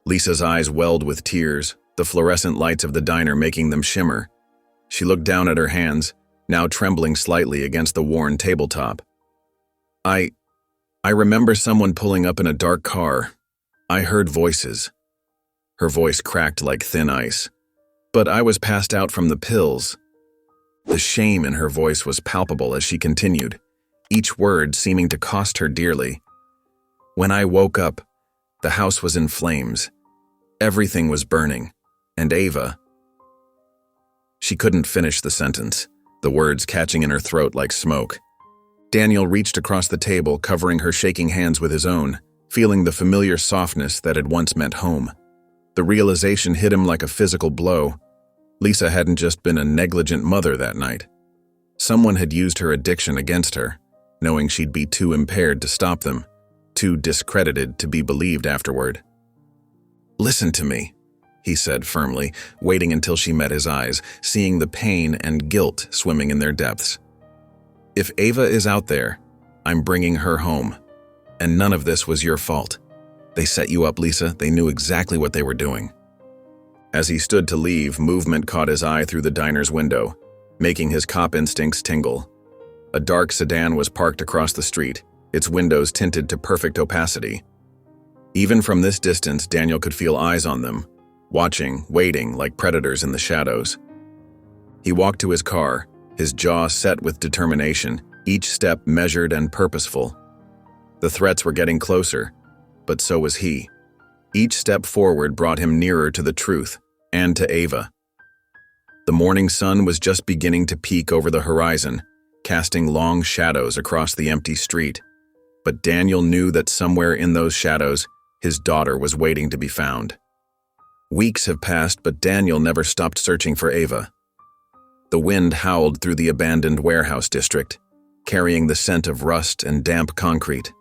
Lisa's eyes welled with tears, the fluorescent lights of the diner making them shimmer. She looked down at her hands, now trembling slightly against the worn tabletop. I remember someone pulling up in a dark car. I heard voices." Her voice cracked like thin ice. "But I was passed out from the pills." The shame in her voice was palpable as she continued, each word seeming to cost her dearly. "When I woke up, the house was in flames. Everything was burning. And Ava..." She couldn't finish the sentence, the words catching in her throat like smoke. Daniel reached across the table, covering her shaking hands with his own, feeling the familiar softness that had once meant home. The realization hit him like a physical blow. Lisa hadn't just been a negligent mother that night. Someone had used her addiction against her, knowing she'd be too impaired to stop them, too discredited to be believed afterward. "Listen to me," he said firmly, waiting until she met his eyes, seeing the pain and guilt swimming in their depths. If Ava is out there, I'm bringing her home. And none of this was your fault. They set you up, Lisa. They knew exactly what they were doing. As he stood to leave, movement caught his eye through the diner's window, making his cop instincts tingle. A dark sedan was parked across the street, its windows tinted to perfect opacity. Even from this distance, Daniel could feel eyes on them, watching, waiting like predators in the shadows. He walked to his car, his jaw set with determination, each step measured and purposeful. The threats were getting closer, but so was he. Each step forward brought him nearer to the truth, and to Ava. The morning sun was just beginning to peek over the horizon, casting long shadows across the empty street. But Daniel knew that somewhere in those shadows, his daughter was waiting to be found. Weeks have passed, but Daniel never stopped searching for Ava. The wind howled through the abandoned warehouse district, carrying the scent of rust and damp concrete.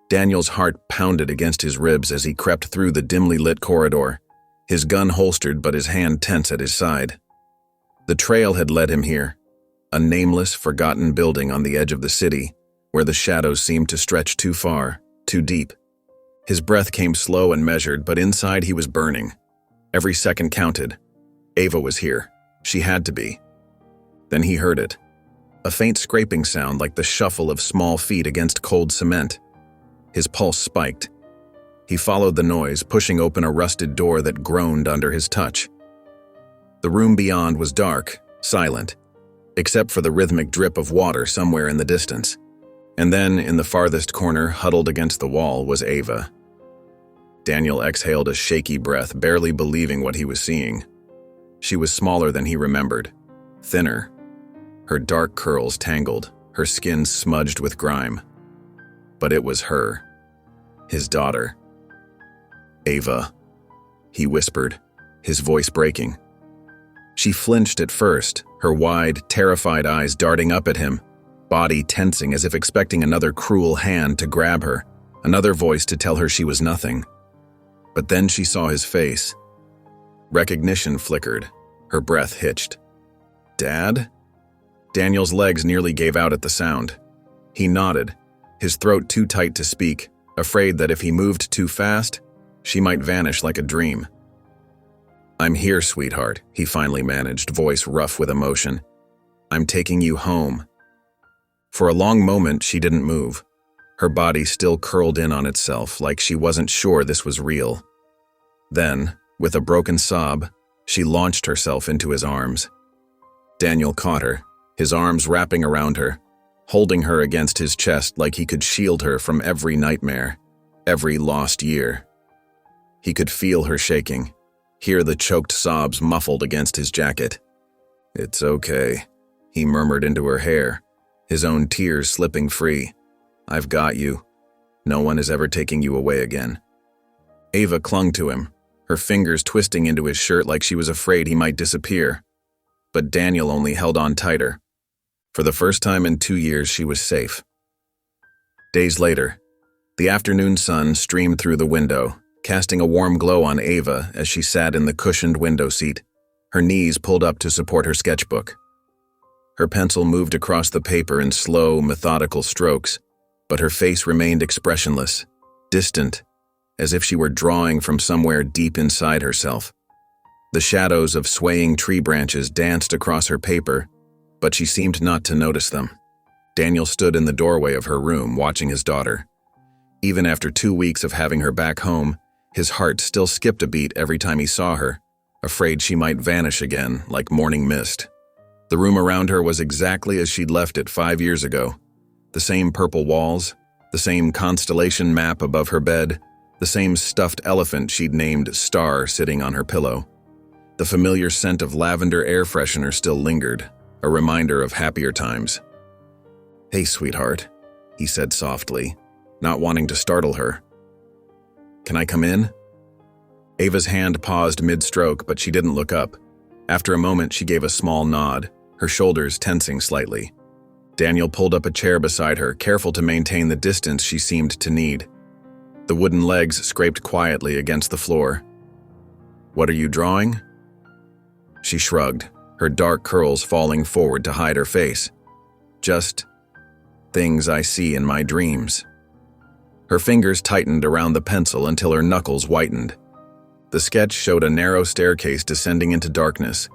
Daniel's heart pounded against his ribs as he crept through the dimly lit corridor, his gun holstered but his hand tense at his side. The trail had led him here, a nameless, forgotten building on the edge of the city, where the shadows seemed to stretch too far, too deep. His breath came slow and measured, but inside he was burning. Every second counted. Ava was here. She had to be. Then he heard it. A faint scraping sound like the shuffle of small feet against cold cement. His pulse spiked. He followed the noise, pushing open a rusted door that groaned under his touch. The room beyond was dark, silent, except for the rhythmic drip of water somewhere in the distance. And then, in the farthest corner, huddled against the wall, was Ava. Daniel exhaled a shaky breath, barely believing what he was seeing. She was smaller than he remembered, thinner. Her dark curls tangled, her skin smudged with grime. But it was her, his daughter. Ava, he whispered, his voice breaking. She flinched at first, her wide, terrified eyes darting up at him, body tensing as if expecting another cruel hand to grab her, another voice to tell her she was nothing. But then she saw his face. Recognition flickered, her breath hitched. Dad? Daniel's legs nearly gave out at the sound. He nodded, his throat too tight to speak, afraid that if he moved too fast, she might vanish like a dream. I'm here, sweetheart, he finally managed, voice rough with emotion. I'm taking you home. For a long moment, she didn't move, her body still curled in on itself like she wasn't sure this was real. Then, with a broken sob, she launched herself into his arms. Daniel caught her, his arms wrapping around her, holding her against his chest like he could shield her from every nightmare, every lost year. He could feel her shaking, hear the choked sobs muffled against his jacket. It's okay, he murmured into her hair, his own tears slipping free. I've got you. No one is ever taking you away again. Ava clung to him, her fingers twisting into his shirt like she was afraid he might disappear. But Daniel only held on tighter. For the first time in 2 years, she was safe. Days later, the afternoon sun streamed through the window, casting a warm glow on Ava as she sat in the cushioned window seat, her knees pulled up to support her sketchbook. Her pencil moved across the paper in slow, methodical strokes, but her face remained expressionless, distant, as if she were drawing from somewhere deep inside herself. The shadows of swaying tree branches danced across her paper, but she seemed not to notice them. Daniel stood in the doorway of her room, watching his daughter. Even after 2 weeks of having her back home, his heart still skipped a beat every time he saw her, afraid she might vanish again like morning mist. The room around her was exactly as she'd left it 5 years ago. The same purple walls, the same constellation map above her bed, the same stuffed elephant she'd named Star sitting on her pillow. The familiar scent of lavender air freshener still lingered, a reminder of happier times. Hey, sweetheart, he said softly, not wanting to startle her. Can I come in? Ava's hand paused mid-stroke, but she didn't look up. After a moment, she gave a small nod, her shoulders tensing slightly. Daniel pulled up a chair beside her, careful to maintain the distance she seemed to need. The wooden legs scraped quietly against the floor. What are you drawing? She shrugged, her dark curls falling forward to hide her face. Just things I see in my dreams. Her fingers tightened around the pencil until her knuckles whitened. The sketch showed a narrow staircase descending into darkness,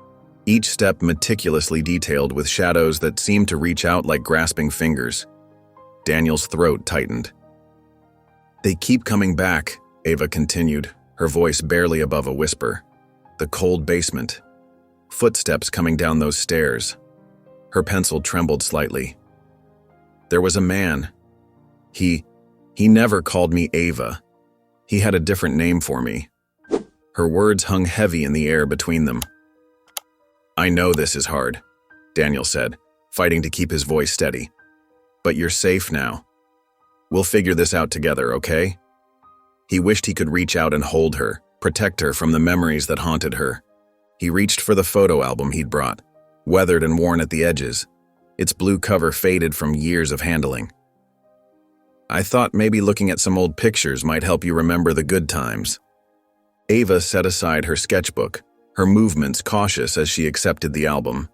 each step meticulously detailed with shadows that seemed to reach out like grasping fingers. Daniel's throat tightened. They keep coming back, Ava continued, her voice barely above a whisper. The cold basement. Footsteps coming down those stairs. Her pencil trembled slightly. There was a man. He never called me Ava. He had a different name for me. Her words hung heavy in the air between them. I know this is hard, Daniel said, fighting to keep his voice steady. But you're safe now. We'll figure this out together, okay? He wished he could reach out and hold her, protect her from the memories that haunted her. He reached for the photo album he'd brought, weathered and worn at the edges. Its blue cover faded from years of handling. I thought maybe looking at some old pictures might help you remember the good times. Ava set aside her sketchbook, her movements cautious as she accepted the album.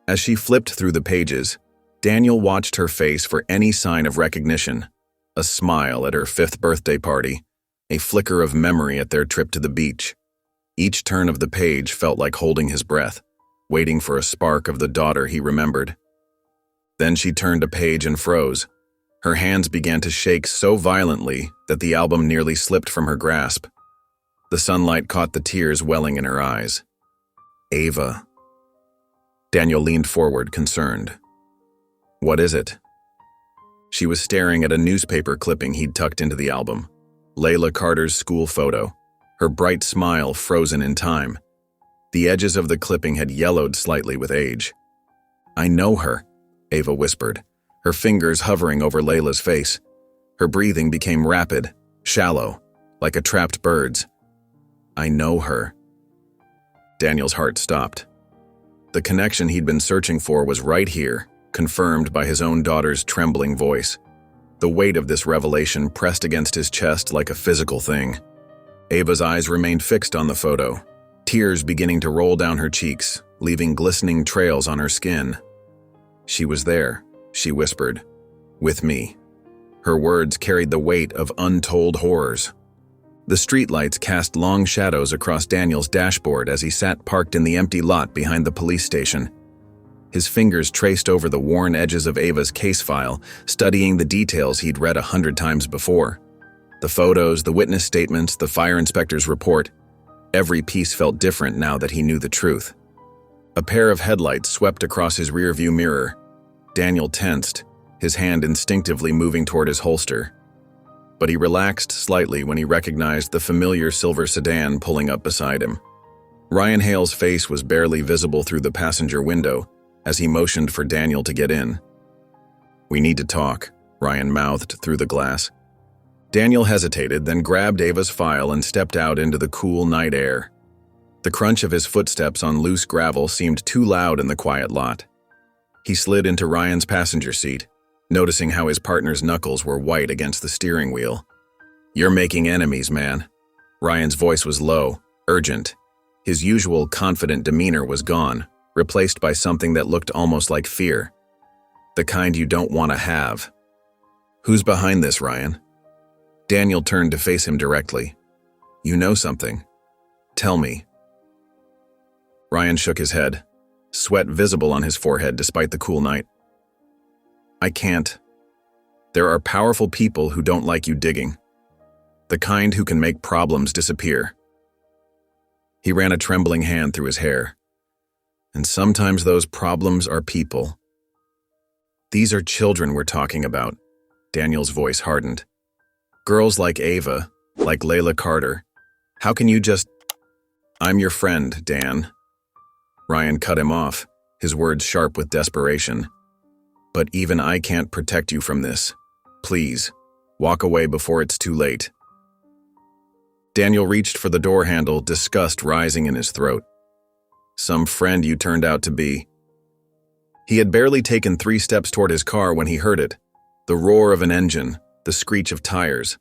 As she flipped through the pages, Daniel watched her face for any sign of recognition. A smile at her 5th birthday party, a flicker of memory at their trip to the beach. Each turn of the page felt like holding his breath, waiting for a spark of the daughter he remembered. Then she turned a page and froze. Her hands began to shake so violently that the album nearly slipped from her grasp. The sunlight caught the tears welling in her eyes. Ava. Daniel leaned forward, concerned. What is it? She was staring at a newspaper clipping he'd tucked into the album. Layla Carter's school photo, her bright smile frozen in time. The edges of the clipping had yellowed slightly with age. I know her, Ava whispered, her fingers hovering over Layla's face. Her breathing became rapid, shallow, like a trapped bird's. I know her. Daniel's heart stopped. The connection he'd been searching for was right here, confirmed by his own daughter's trembling voice. The weight of this revelation pressed against his chest like a physical thing. Ava's eyes remained fixed on the photo, tears beginning to roll down her cheeks, leaving glistening trails on her skin. She was there, she whispered, with me. Her words carried the weight of untold horrors. The streetlights cast long shadows across Daniel's dashboard as he sat parked in the empty lot behind the police station. His fingers traced over the worn edges of Ava's case file, studying the details he'd read 100 times before. The photos, the witness statements, the fire inspector's report. Every piece felt different now that he knew the truth. A pair of headlights swept across his rearview mirror. Daniel tensed, his hand instinctively moving toward his holster. But he relaxed slightly when he recognized the familiar silver sedan pulling up beside him. Ryan Hale's face was barely visible through the passenger window as he motioned for Daniel to get in. We need to talk, Ryan mouthed through the glass. Daniel hesitated, then grabbed Ava's file and stepped out into the cool night air. The crunch of his footsteps on loose gravel seemed too loud in the quiet lot. He slid into Ryan's passenger seat, noticing how his partner's knuckles were white against the steering wheel. You're making enemies, man. Ryan's voice was low, urgent. His usual confident demeanor was gone, replaced by something that looked almost like fear. The kind you don't want to have. Who's behind this, Ryan? Daniel turned to face him directly. You know something. Tell me. Ryan shook his head, sweat visible on his forehead despite the cool night. I can't. There are powerful people who don't like you digging. The kind who can make problems disappear. He ran a trembling hand through his hair. And sometimes those problems are people. These are children we're talking about. Daniel's voice hardened. Girls like Ava, like Layla Carter. How can you just... I'm your friend, Dan. Ryan cut him off, his words sharp with desperation. But even I can't protect you from this. Please, walk away before it's too late. Daniel reached for the door handle, disgust rising in his throat. Some friend you turned out to be. He had barely taken 3 steps toward his car when he heard it. The roar of an engine, the screech of tires.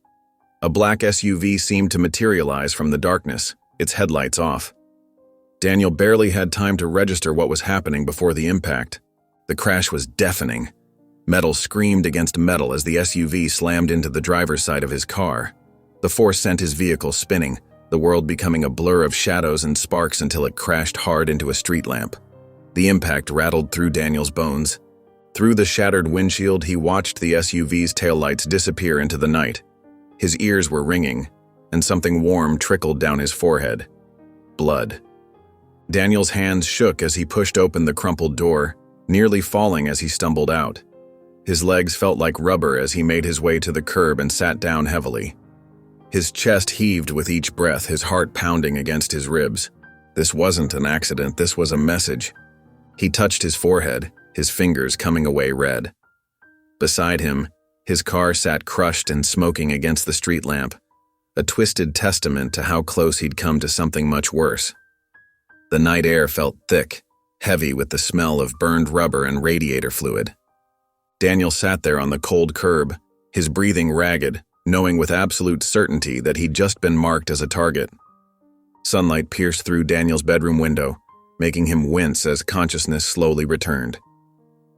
A black SUV seemed to materialize from the darkness, its headlights off. Daniel barely had time to register what was happening before the impact. The crash was deafening. Metal screamed against metal as the SUV slammed into the driver's side of his car. The force sent his vehicle spinning, the world becoming a blur of shadows and sparks until it crashed hard into a street lamp. The impact rattled through Daniel's bones. Through the shattered windshield, he watched the SUV's taillights disappear into the night. His ears were ringing, and something warm trickled down his forehead. Blood. Daniel's hands shook as he pushed open the crumpled door, nearly falling as he stumbled out. His legs felt like rubber as he made his way to the curb and sat down heavily. His chest heaved with each breath, his heart pounding against his ribs. This wasn't an accident, this was a message. He touched his forehead, his fingers coming away red. Beside him, his car sat crushed and smoking against the street lamp, a twisted testament to how close he'd come to something much worse. The night air felt thick, heavy with the smell of burned rubber and radiator fluid. Daniel sat there on the cold curb, his breathing ragged, knowing with absolute certainty that he'd just been marked as a target. Sunlight pierced through Daniel's bedroom window, making him wince as consciousness slowly returned.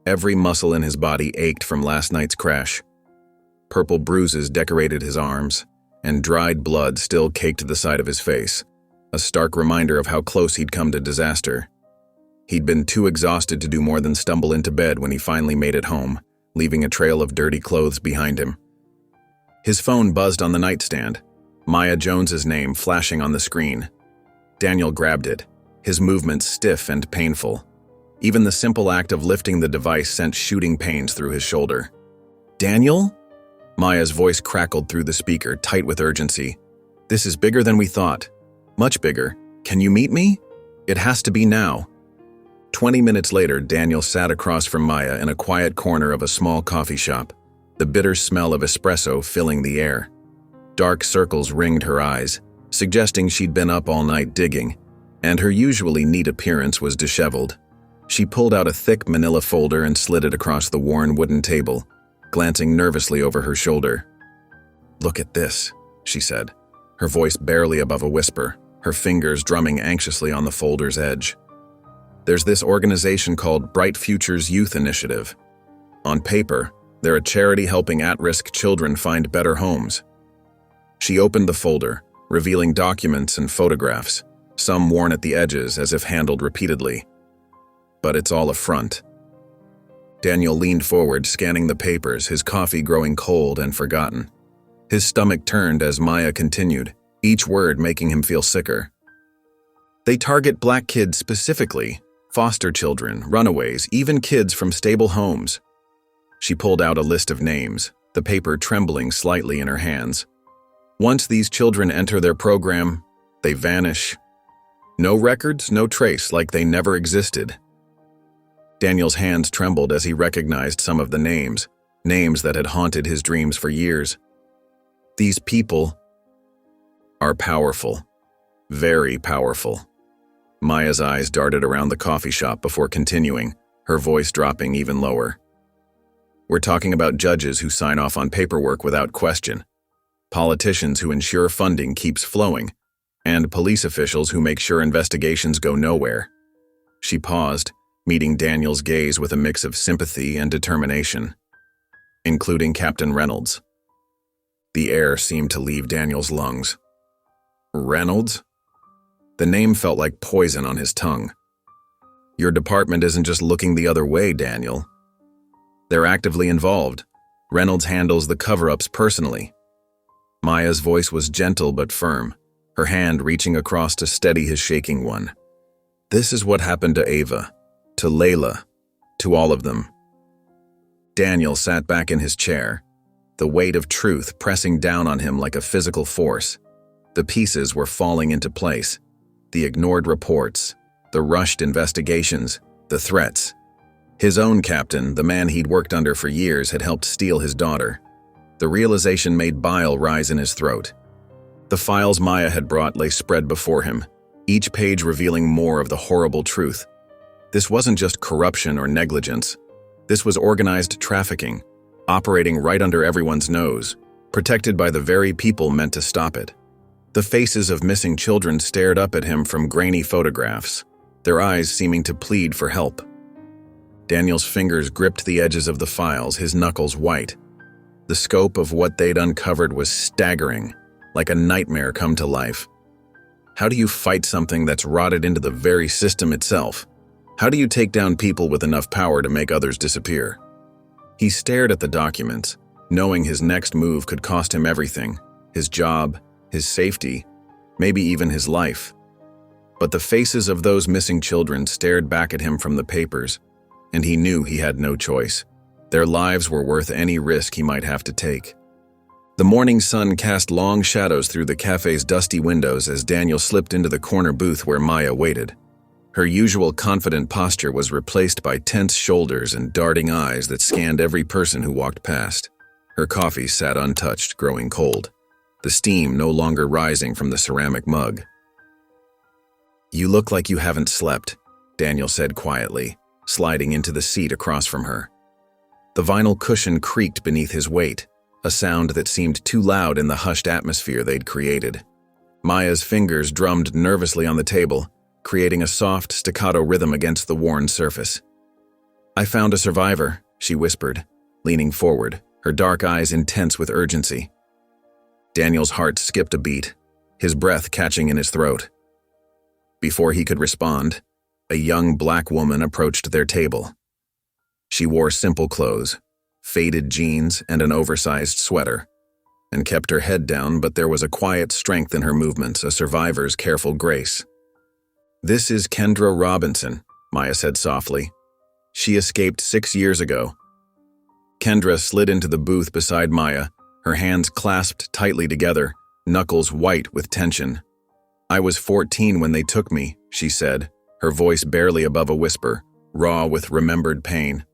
Every muscle in his body ached from last night's crash. Purple bruises decorated his arms, and dried blood still caked the side of his face, a stark reminder of how close he'd come to disaster. He'd been too exhausted to do more than stumble into bed when he finally made it home, leaving a trail of dirty clothes behind him. His phone buzzed on the nightstand, Maya Jones's name flashing on the screen. Daniel grabbed it, his movements stiff and painful. Even the simple act of lifting the device sent shooting pains through his shoulder. "Daniel?" Maya's voice crackled through the speaker, tight with urgency. "This is bigger than we thought. Much bigger. Can you meet me? It has to be now." 20 minutes later, Daniel sat across from Maya in a quiet corner of a small coffee shop, the bitter smell of espresso filling the air. Dark circles ringed her eyes, suggesting she'd been up all night digging, and her usually neat appearance was disheveled. She pulled out a thick manila folder and slid it across the worn wooden table, glancing nervously over her shoulder. "Look at this," she said, her voice barely above a whisper, her fingers drumming anxiously on the folder's edge. "There's this organization called Bright Futures Youth Initiative. On paper, they're a charity helping at-risk children find better homes." She opened the folder, revealing documents and photographs, some worn at the edges as if handled repeatedly. But it's all a front. Daniel leaned forward, scanning the papers, his coffee growing cold and forgotten. His stomach turned as Maya continued, each word making him feel sicker. "They target black kids specifically, foster children, runaways, even kids from stable homes." She pulled out a list of names, the paper trembling slightly in her hands. "Once these children enter their program, they vanish. No records, no trace, like they never existed." Daniel's hands trembled as he recognized some of the names that had haunted his dreams for years. These people are powerful, very powerful. Maya's eyes darted around the coffee shop before continuing, her voice dropping even lower. "We're talking about judges who sign off on paperwork without question, politicians who ensure funding keeps flowing, and police officials who make sure investigations go nowhere." She paused, meeting Daniel's gaze with a mix of sympathy and determination, including Captain Reynolds. The air seemed to leave Daniel's lungs. "Reynolds?" The name felt like poison on his tongue. "Your department isn't just looking the other way, Daniel. They're actively involved. Reynolds handles the cover-ups personally." Maya's voice was gentle but firm, her hand reaching across to steady his shaking one. "This is what happened to Ava, to Layla, to all of them." Daniel sat back in his chair, the weight of truth pressing down on him like a physical force. The pieces were falling into place. The ignored reports, the rushed investigations, the threats. His own captain, the man he'd worked under for years, had helped steal his daughter. The realization made bile rise in his throat. The files Maya had brought lay spread before him, each page revealing more of the horrible truth. This wasn't just corruption or negligence. This was organized trafficking, operating right under everyone's nose, protected by the very people meant to stop it. The faces of missing children stared up at him from grainy photographs, their eyes seeming to plead for help. Daniel's fingers gripped the edges of the files, his knuckles white. The scope of what they'd uncovered was staggering, like a nightmare come to life. How do you fight something that's rotted into the very system itself? How do you take down people with enough power to make others disappear? He stared at the documents, knowing his next move could cost him everything, his job, his safety, maybe even his life. But the faces of those missing children stared back at him from the papers, and he knew he had no choice. Their lives were worth any risk he might have to take. The morning sun cast long shadows through the cafe's dusty windows as Daniel slipped into the corner booth where Maya waited. Her usual confident posture was replaced by tense shoulders and darting eyes that scanned every person who walked past. Her coffee sat untouched, growing cold, the steam no longer rising from the ceramic mug. "You look like you haven't slept," Daniel said quietly, sliding into the seat across from her. The vinyl cushion creaked beneath his weight, a sound that seemed too loud in the hushed atmosphere they'd created. Maya's fingers drummed nervously on the table, creating a soft, staccato rhythm against the worn surface. "I found a survivor," she whispered, leaning forward, her dark eyes intense with urgency. Daniel's heart skipped a beat, his breath catching in his throat. Before he could respond, a young black woman approached their table. She wore simple clothes, faded jeans and an oversized sweater, and kept her head down, but there was a quiet strength in her movements, a survivor's careful grace. "This is Kendra Robinson," Maya said softly. "She escaped 6 years ago." Kendra slid into the booth beside Maya, her hands clasped tightly together, knuckles white with tension. "I was 14 when they took me," she said, her voice barely above a whisper, raw with remembered pain.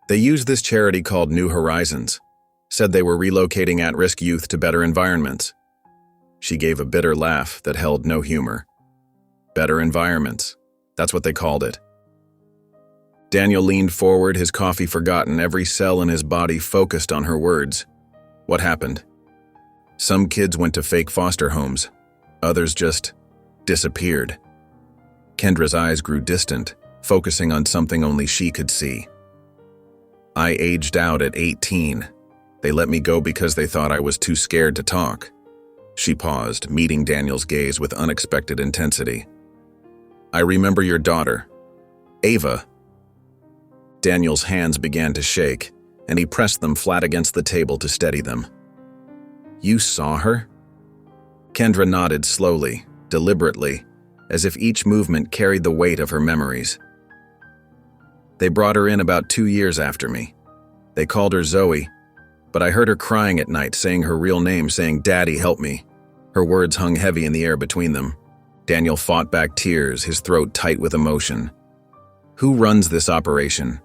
"They used this charity called New Horizons, said they were relocating at-risk youth to better environments." She gave a bitter laugh that held no humor. Better environments, that's what they called it. Daniel leaned forward, his coffee forgotten, every cell in his body focused on her words. "What happened?" "Some kids went to fake foster homes. Others just disappeared." Kendra's eyes grew distant, focusing on something only she could see. "I aged out at 18. They let me go because they thought I was too scared to talk." She paused, meeting Daniel's gaze with unexpected intensity. "I remember your daughter, Ava." Daniel's hands began to shake, and he pressed them flat against the table to steady them. "You saw her?" Kendra nodded slowly, deliberately, as if each movement carried the weight of her memories. "They brought her in about 2 years after me. They called her Zoe, but I heard her crying at night, saying her real name, saying, 'Daddy, help me.' Her words hung heavy in the air between them." Daniel fought back tears, his throat tight with emotion. "Who runs this operation?"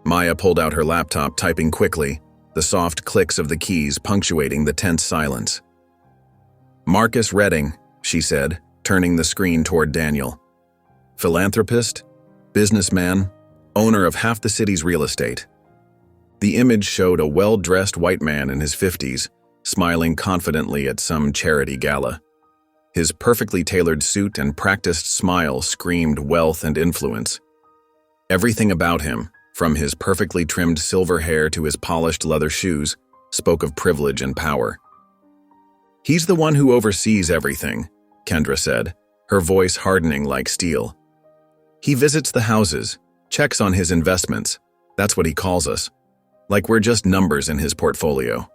Maya pulled out her laptop, typing quickly, the soft clicks of the keys punctuating the tense silence. "Marcus Redding," she said, turning the screen toward Daniel. "Philanthropist, businessman, owner of half the city's real estate." The image showed a well-dressed white man in his 50s, smiling confidently at some charity gala. His perfectly tailored suit and practiced smile screamed wealth and influence. Everything about him, from his perfectly trimmed silver hair to his polished leather shoes, spoke of privilege and power. "He's the one who oversees everything," Kendra said, her voice hardening like steel. "He visits the houses, checks on his investments. That's what he calls us. Like we're just numbers in his portfolio."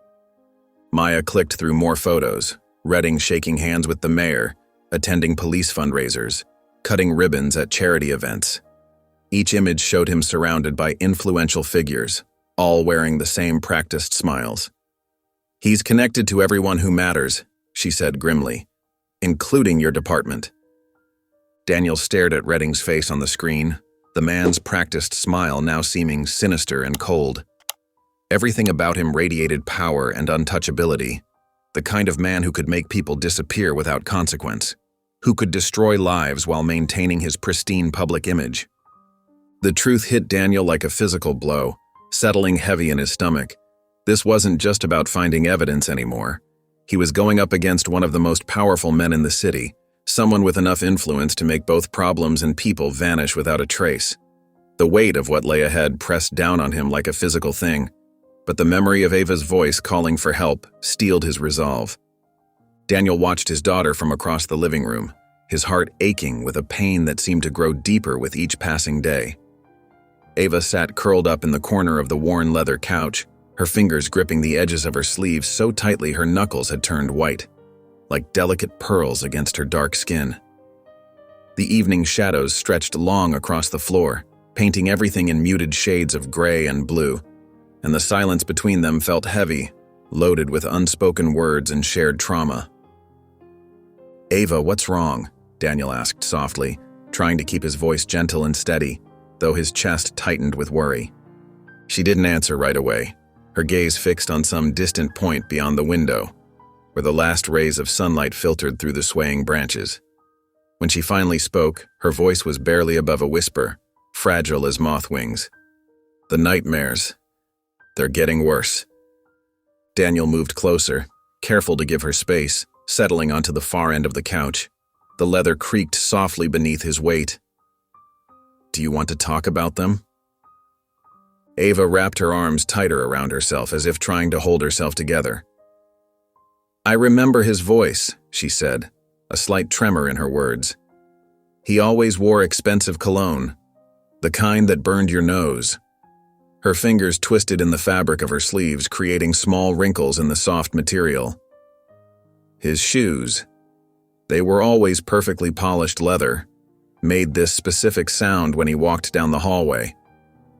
Maya clicked through more photos, Redding shaking hands with the mayor, attending police fundraisers, cutting ribbons at charity events. Each image showed him surrounded by influential figures, all wearing the same practiced smiles. "He's connected to everyone who matters," she said grimly, "including your department." Daniel stared at Redding's face on the screen, the man's practiced smile now seeming sinister and cold. Everything about him radiated power and untouchability, the kind of man who could make people disappear without consequence, who could destroy lives while maintaining his pristine public image. The truth hit Daniel like a physical blow, settling heavy in his stomach. This wasn't just about finding evidence anymore. He was going up against one of the most powerful men in the city, someone with enough influence to make both problems and people vanish without a trace. The weight of what lay ahead pressed down on him like a physical thing, but the memory of Ava's voice calling for help steeled his resolve. Daniel watched his daughter from across the living room, his heart aching with a pain that seemed to grow deeper with each passing day. Ava sat curled up in the corner of the worn leather couch, her fingers gripping the edges of her sleeves so tightly her knuckles had turned white, like delicate pearls against her dark skin. The evening shadows stretched long across the floor, painting everything in muted shades of gray and blue, and the silence between them felt heavy, loaded with unspoken words and shared trauma. "Ava, what's wrong?" Daniel asked softly, trying to keep his voice gentle and steady, though his chest tightened with worry. She didn't answer right away, her gaze fixed on some distant point beyond the window, where the last rays of sunlight filtered through the swaying branches. When she finally spoke, her voice was barely above a whisper, fragile as moth wings. "The nightmares. They're getting worse." Daniel moved closer, careful to give her space, settling onto the far end of the couch. The leather creaked softly beneath his weight. "Do you want to talk about them?" Ava wrapped her arms tighter around herself as if trying to hold herself together. "I remember his voice," she said, a slight tremor in her words. "He always wore expensive cologne, the kind that burned your nose." Her fingers twisted in the fabric of her sleeves, creating small wrinkles in the soft material. His shoes, they were always perfectly polished leather, made this specific sound when he walked down the hallway.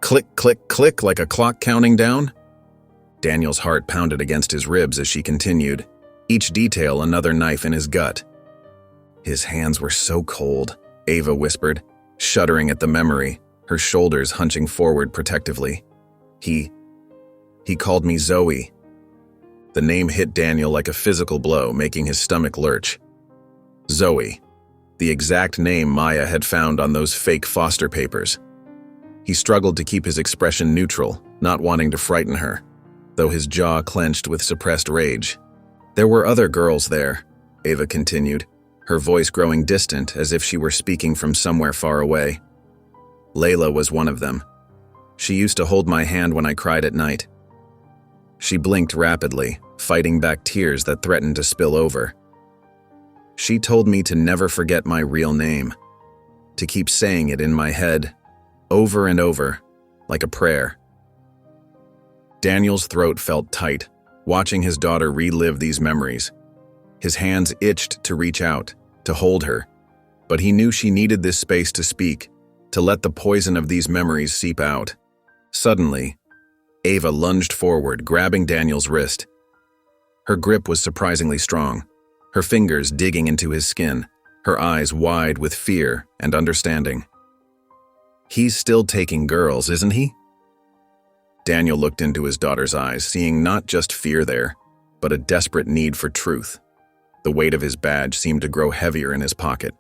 Click, click, click, like a clock counting down. Daniel's heart pounded against his ribs as she continued, each detail another knife in his gut. "His hands were so cold," Ava whispered, shuddering at the memory, her shoulders hunching forward protectively. He called me Zoe." The name hit Daniel like a physical blow, making his stomach lurch. Zoe, the exact name Maya had found on those fake foster papers. He struggled to keep his expression neutral, not wanting to frighten her, though his jaw clenched with suppressed rage. "There were other girls there," Ava continued, her voice growing distant as if she were speaking from somewhere far away. "Layla was one of them. She used to hold my hand when I cried at night." She blinked rapidly, fighting back tears that threatened to spill over. "She told me to never forget my real name, to keep saying it in my head, over and over, like a prayer." Daniel's throat felt tight, watching his daughter relive these memories. His hands itched to reach out, to hold her, but he knew she needed this space to speak, to let the poison of these memories seep out. Suddenly, Ava lunged forward, grabbing Daniel's wrist. Her grip was surprisingly strong, her fingers digging into his skin, her eyes wide with fear and understanding. "He's still taking girls, isn't he?" Daniel looked into his daughter's eyes, seeing not just fear there, but a desperate need for truth. The weight of his badge seemed to grow heavier in his pocket.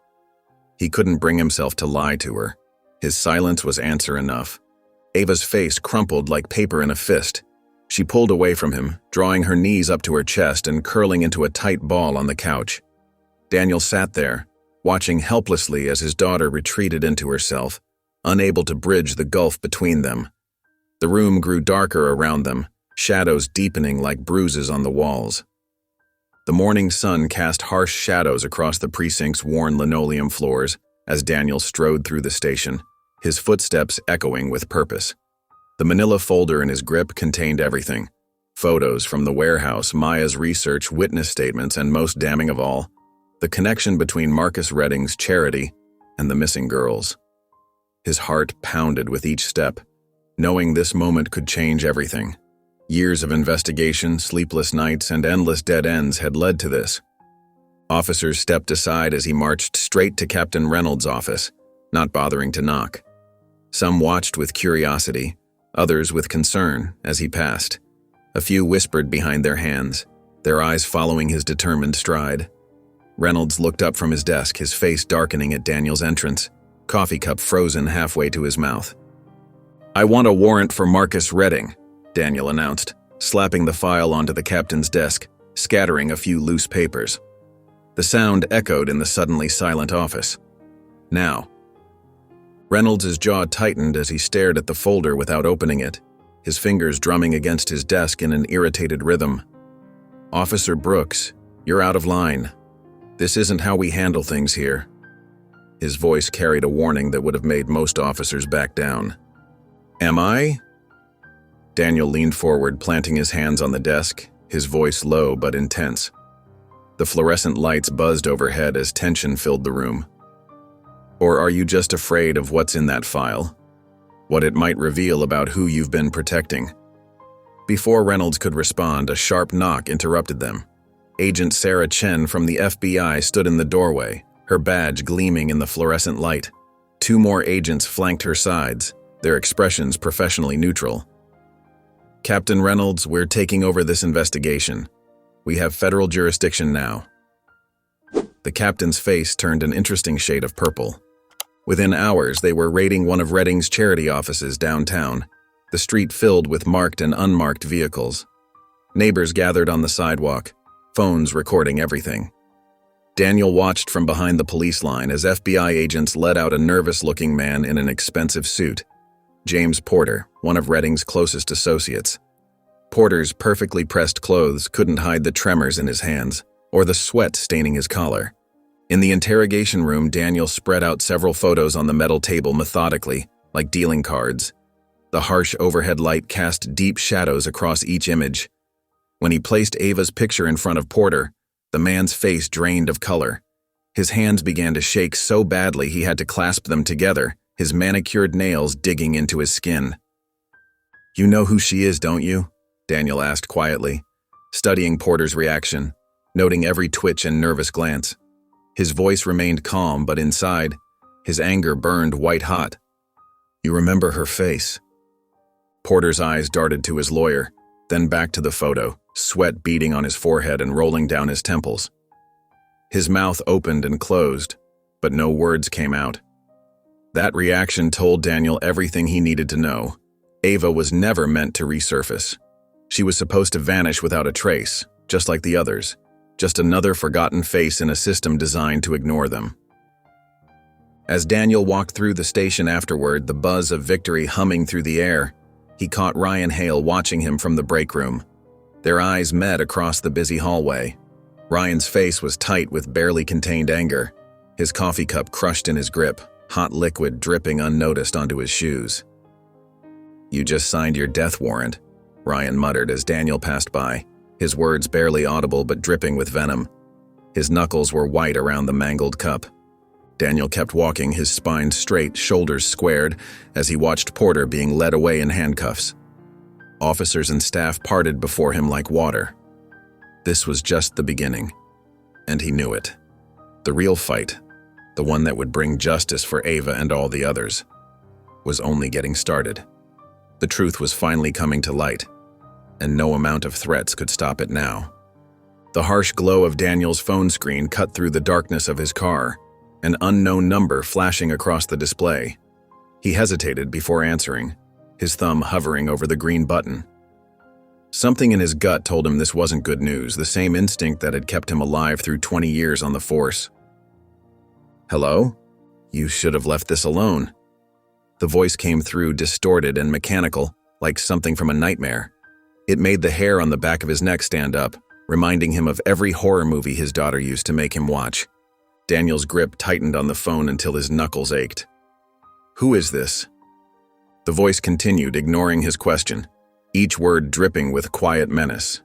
He couldn't bring himself to lie to her. His silence was answer enough. Ava's face crumpled like paper in a fist. She pulled away from him, drawing her knees up to her chest and curling into a tight ball on the couch. Daniel sat there, watching helplessly as his daughter retreated into herself, unable to bridge the gulf between them. The room grew darker around them, shadows deepening like bruises on the walls. The morning sun cast harsh shadows across the precinct's worn linoleum floors as Daniel strode through the station, his footsteps echoing with purpose. The manila folder in his grip contained everything: photos from the warehouse, Maya's research, witness statements, and most damning of all, the connection between Marcus Redding's charity and the missing girls. His heart pounded with each step, knowing this moment could change everything. Years of investigation, sleepless nights, and endless dead ends had led to this. Officers stepped aside as he marched straight to Captain Reynolds' office, not bothering to knock. Some watched with curiosity, others with concern as he passed. A few whispered behind their hands, their eyes following his determined stride. Reynolds looked up from his desk, his face darkening at Daniel's entrance, coffee cup frozen halfway to his mouth. "I want a warrant for Marcus Redding," Daniel announced, slapping the file onto the captain's desk, scattering a few loose papers. The sound echoed in the suddenly silent office. Now. Reynolds' jaw tightened as he stared at the folder without opening it, his fingers drumming against his desk in an irritated rhythm. "Officer Brooks, you're out of line. This isn't how we handle things here." His voice carried a warning that would have made most officers back down. "Am I?" Daniel leaned forward, planting his hands on the desk, his voice low but intense. The fluorescent lights buzzed overhead as tension filled the room. "Or are you just afraid of what's in that file? What it might reveal about who you've been protecting?" Before Reynolds could respond, a sharp knock interrupted them. Agent Sarah Chen from the FBI stood in the doorway, her badge gleaming in the fluorescent light. 2 more agents flanked her sides, their expressions professionally neutral. "Captain Reynolds, we're taking over this investigation. We have federal jurisdiction now." The captain's face turned an interesting shade of purple. Within hours, they were raiding one of Redding's charity offices downtown, the street filled with marked and unmarked vehicles. Neighbors gathered on the sidewalk, phones recording everything. Daniel watched from behind the police line as FBI agents led out a nervous-looking man in an expensive suit. James Porter, one of Redding's closest associates. Porter's perfectly pressed clothes couldn't hide the tremors in his hands, or the sweat staining his collar. In the interrogation room, Daniel spread out several photos on the metal table methodically, like dealing cards. The harsh overhead light cast deep shadows across each image. When he placed Ava's picture in front of Porter, the man's face drained of color. His hands began to shake so badly he had to clasp them together, his manicured nails digging into his skin. "You know who she is, don't you?" Daniel asked quietly, studying Porter's reaction, noting every twitch and nervous glance. His voice remained calm, but inside, his anger burned white-hot. "You remember her face?" Porter's eyes darted to his lawyer, then back to the photo, sweat beading on his forehead and rolling down his temples. His mouth opened and closed, but no words came out. That reaction told Daniel everything he needed to know. Ava was never meant to resurface. She was supposed to vanish without a trace, just like the others. Just another forgotten face in a system designed to ignore them. As Daniel walked through the station afterward, the buzz of victory humming through the air, he caught Ryan Hale watching him from the break room. Their eyes met across the busy hallway. Ryan's face was tight with barely contained anger, his coffee cup crushed in his grip, hot liquid dripping unnoticed onto his shoes. "You just signed your death warrant," Ryan muttered as Daniel passed by, his words barely audible but dripping with venom. His knuckles were white around the mangled cup. Daniel kept walking, his spine straight, shoulders squared, as he watched Porter being led away in handcuffs. Officers and staff parted before him like water. This was just the beginning, and he knew it. The real fight, the one that would bring justice for Ava and all the others, was only getting started. The truth was finally coming to light, and no amount of threats could stop it now. The harsh glow of Daniel's phone screen cut through the darkness of his car, an unknown number flashing across the display. He hesitated before answering, his thumb hovering over the green button. Something in his gut told him this wasn't good news, the same instinct that had kept him alive through 20 years on the force. "Hello? You should have left this alone." The voice came through distorted and mechanical, like something from a nightmare. It made the hair on the back of his neck stand up, reminding him of every horror movie his daughter used to make him watch. Daniel's grip tightened on the phone until his knuckles ached. "Who is this?" The voice continued, ignoring his question, each word dripping with quiet menace.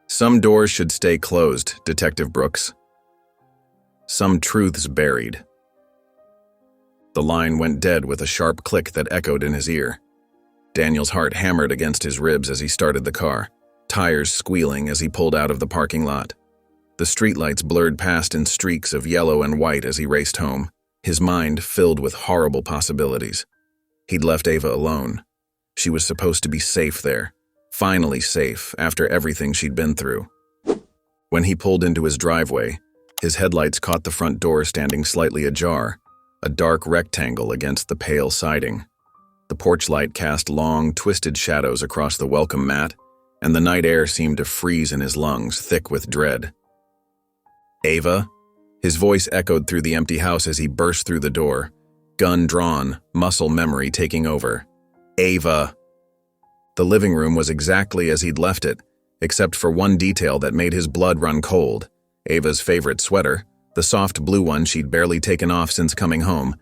"Some doors should stay closed, Detective Brooks. Some truths buried." The line went dead with a sharp click that echoed in his ear. Daniel's heart hammered against his ribs as he started the car, tires squealing as he pulled out of the parking lot. The streetlights blurred past in streaks of yellow and white as he raced home, his mind filled with horrible possibilities. He'd left Ava alone. She was supposed to be safe there, finally safe after everything she'd been through. When he pulled into his driveway, his headlights caught the front door standing slightly ajar, a dark rectangle against the pale siding. The porch light cast long, twisted shadows across the welcome mat, and the night air seemed to freeze in his lungs, thick with dread. "Ava?" His voice echoed through the empty house as he burst through the door, gun drawn, muscle memory taking over. "Ava!" The living room was exactly as he'd left it, except for one detail that made his blood run cold. Ava's favorite sweater, the soft blue one she'd barely taken off since coming home,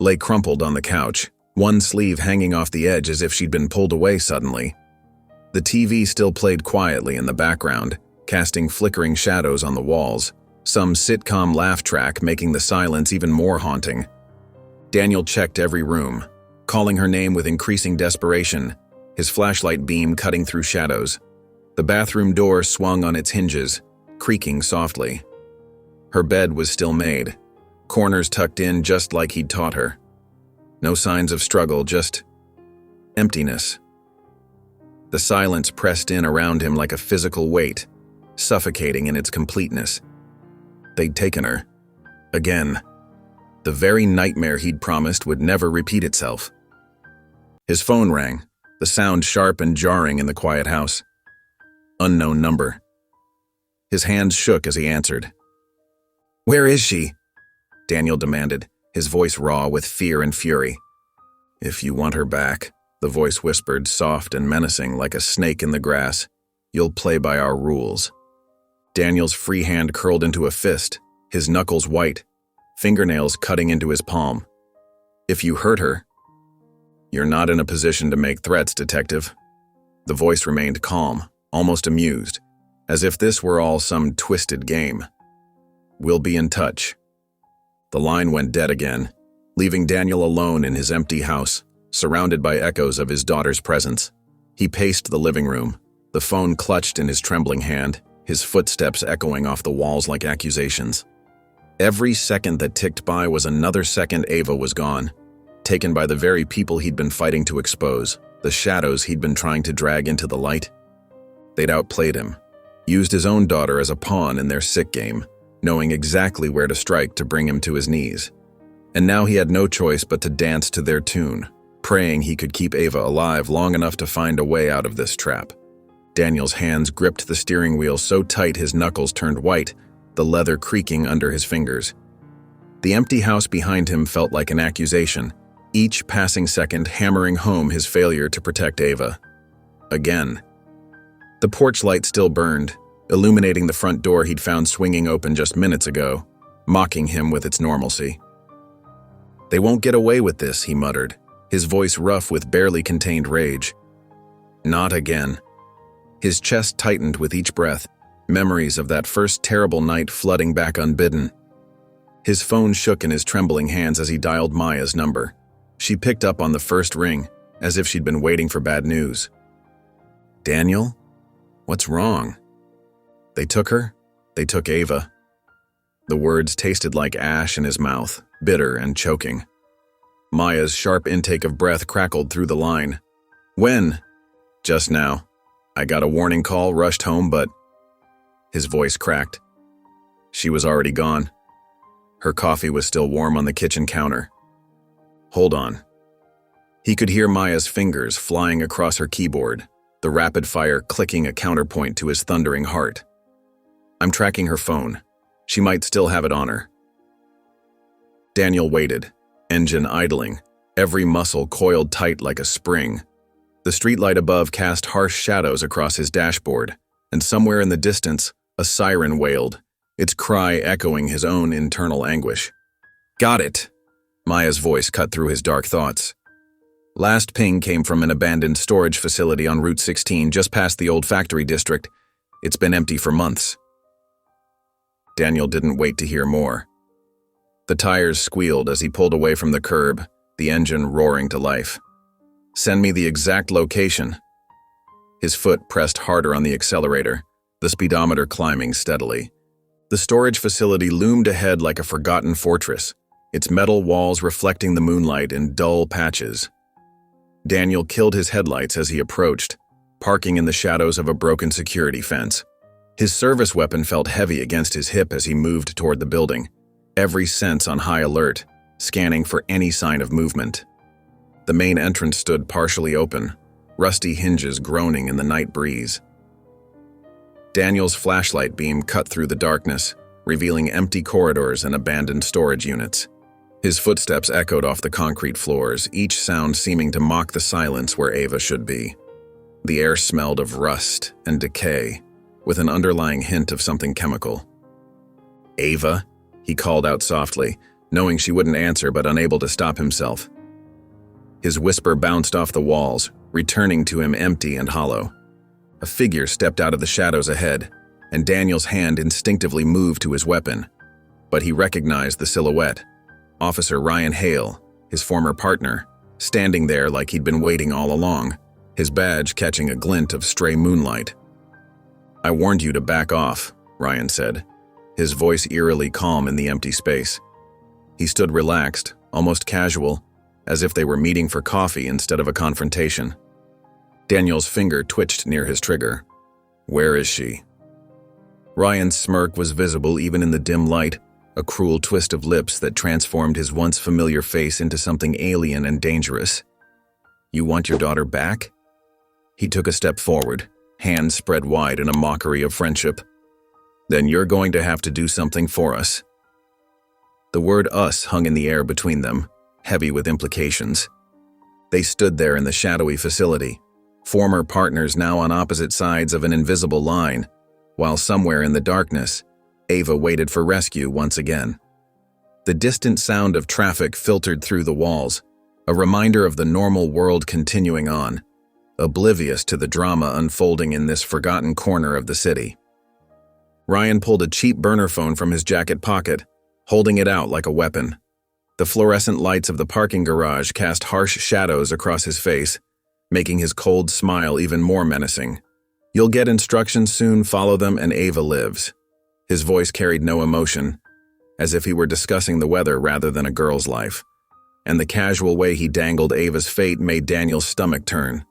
lay crumpled on the couch, one sleeve hanging off the edge as if she'd been pulled away suddenly. The TV still played quietly in the background, casting flickering shadows on the walls, some sitcom laugh track making the silence even more haunting. Daniel checked every room, calling her name with increasing desperation, his flashlight beam cutting through shadows. The bathroom door swung on its hinges, creaking softly. Her bed was still made, corners tucked in just like he'd taught her. No signs of struggle, just emptiness. The silence pressed in around him like a physical weight, suffocating in its completeness. They'd taken her. Again. The very nightmare he'd promised would never repeat itself. His phone rang, the sound sharp and jarring in the quiet house. Unknown number. His hands shook as he answered. "Where is she?" Daniel demanded, his voice raw with fear and fury. "If you want her back," the voice whispered, soft and menacing like a snake in the grass, "you'll play by our rules." Daniel's free hand curled into a fist, his knuckles white, fingernails cutting into his palm. "If you hurt her..." "You're not in a position to make threats, Detective." The voice remained calm, almost amused, as if this were all some twisted game. "We'll be in touch." The line went dead again, leaving Daniel alone in his empty house, surrounded by echoes of his daughter's presence. He paced the living room, the phone clutched in his trembling hand, his footsteps echoing off the walls like accusations. Every second that ticked by was another second Ava was gone, taken by the very people he'd been fighting to expose, the shadows he'd been trying to drag into the light. They'd outplayed him, used his own daughter as a pawn in their sick game, knowing exactly where to strike to bring him to his knees. And now he had no choice but to dance to their tune, praying he could keep Ava alive long enough to find a way out of this trap. Daniel's hands gripped the steering wheel so tight his knuckles turned white, the leather creaking under his fingers. The empty house behind him felt like an accusation, each passing second hammering home his failure to protect Ava. Again. The porch light still burned, illuminating the front door he'd found swinging open just minutes ago, mocking him with its normalcy. "They won't get away with this," he muttered, his voice rough with barely contained rage. "Not again." His chest tightened with each breath, memories of that first terrible night flooding back unbidden. His phone shook in his trembling hands as he dialed Maya's number. She picked up on the first ring, as if she'd been waiting for bad news. "Daniel? What's wrong?" "They took her? They took Ava." The words tasted like ash in his mouth, bitter and choking. Maya's sharp intake of breath crackled through the line. "When?" "Just now. I got a warning call, rushed home, but..." His voice cracked. She was already gone. Her coffee was still warm on the kitchen counter. "Hold on." He could hear Maya's fingers flying across her keyboard, the rapid fire clicking a counterpoint to his thundering heart. "I'm tracking her phone. She might still have it on her." Daniel waited, engine idling, every muscle coiled tight like a spring. The streetlight above cast harsh shadows across his dashboard, and somewhere in the distance, a siren wailed, its cry echoing his own internal anguish. "Got it!" Maya's voice cut through his dark thoughts. "Last ping came from an abandoned storage facility on Route 16 just past the old factory district. It's been empty for months." Daniel didn't wait to hear more. The tires squealed as he pulled away from the curb, the engine roaring to life. "Send me the exact location." His foot pressed harder on the accelerator, the speedometer climbing steadily. The storage facility loomed ahead like a forgotten fortress, its metal walls reflecting the moonlight in dull patches. Daniel killed his headlights as he approached, parking in the shadows of a broken security fence. His service weapon felt heavy against his hip as he moved toward the building, every sense on high alert, scanning for any sign of movement. The main entrance stood partially open, rusty hinges groaning in the night breeze. Daniel's flashlight beam cut through the darkness, revealing empty corridors and abandoned storage units. His footsteps echoed off the concrete floors, each sound seeming to mock the silence where Ava should be. The air smelled of rust and decay, with an underlying hint of something chemical. "Ava?" he called out softly, knowing she wouldn't answer but unable to stop himself. His whisper bounced off the walls, returning to him empty and hollow. A figure stepped out of the shadows ahead, and Daniel's hand instinctively moved to his weapon. But he recognized the silhouette. Officer Ryan Hale, his former partner, standing there like he'd been waiting all along, his badge catching a glint of stray moonlight. "I warned you to back off," Ryan said, his voice eerily calm in the empty space. He stood relaxed, almost casual, as if they were meeting for coffee instead of a confrontation. Daniel's finger twitched near his trigger. "Where is she?" Ryan's smirk was visible even in the dim light, a cruel twist of lips that transformed his once familiar face into something alien and dangerous. "You want your daughter back?" He took a step forward, hands spread wide in a mockery of friendship. "Then you're going to have to do something for us." The word "us" hung in the air between them, heavy with implications. They stood there in the shadowy facility, former partners now on opposite sides of an invisible line, while somewhere in the darkness, Ava waited for rescue once again. The distant sound of traffic filtered through the walls, a reminder of the normal world continuing on, oblivious to the drama unfolding in this forgotten corner of the city. Ryan pulled a cheap burner phone from his jacket pocket, holding it out like a weapon. The fluorescent lights of the parking garage cast harsh shadows across his face, making his cold smile even more menacing. "You'll get instructions soon, follow them, and Ava lives." His voice carried no emotion, as if he were discussing the weather rather than a girl's life. And the casual way he dangled Ava's fate made Daniel's stomach turn.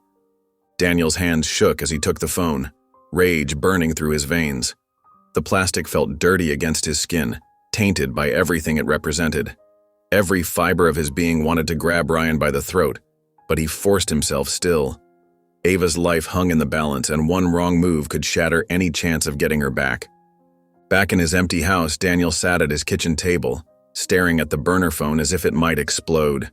Daniel's hands shook as he took the phone, rage burning through his veins. The plastic felt dirty against his skin, tainted by everything it represented. Every fiber of his being wanted to grab Ryan by the throat, but he forced himself still. Ava's life hung in the balance, and one wrong move could shatter any chance of getting her back. Back in his empty house, Daniel sat at his kitchen table, staring at the burner phone as if it might explode.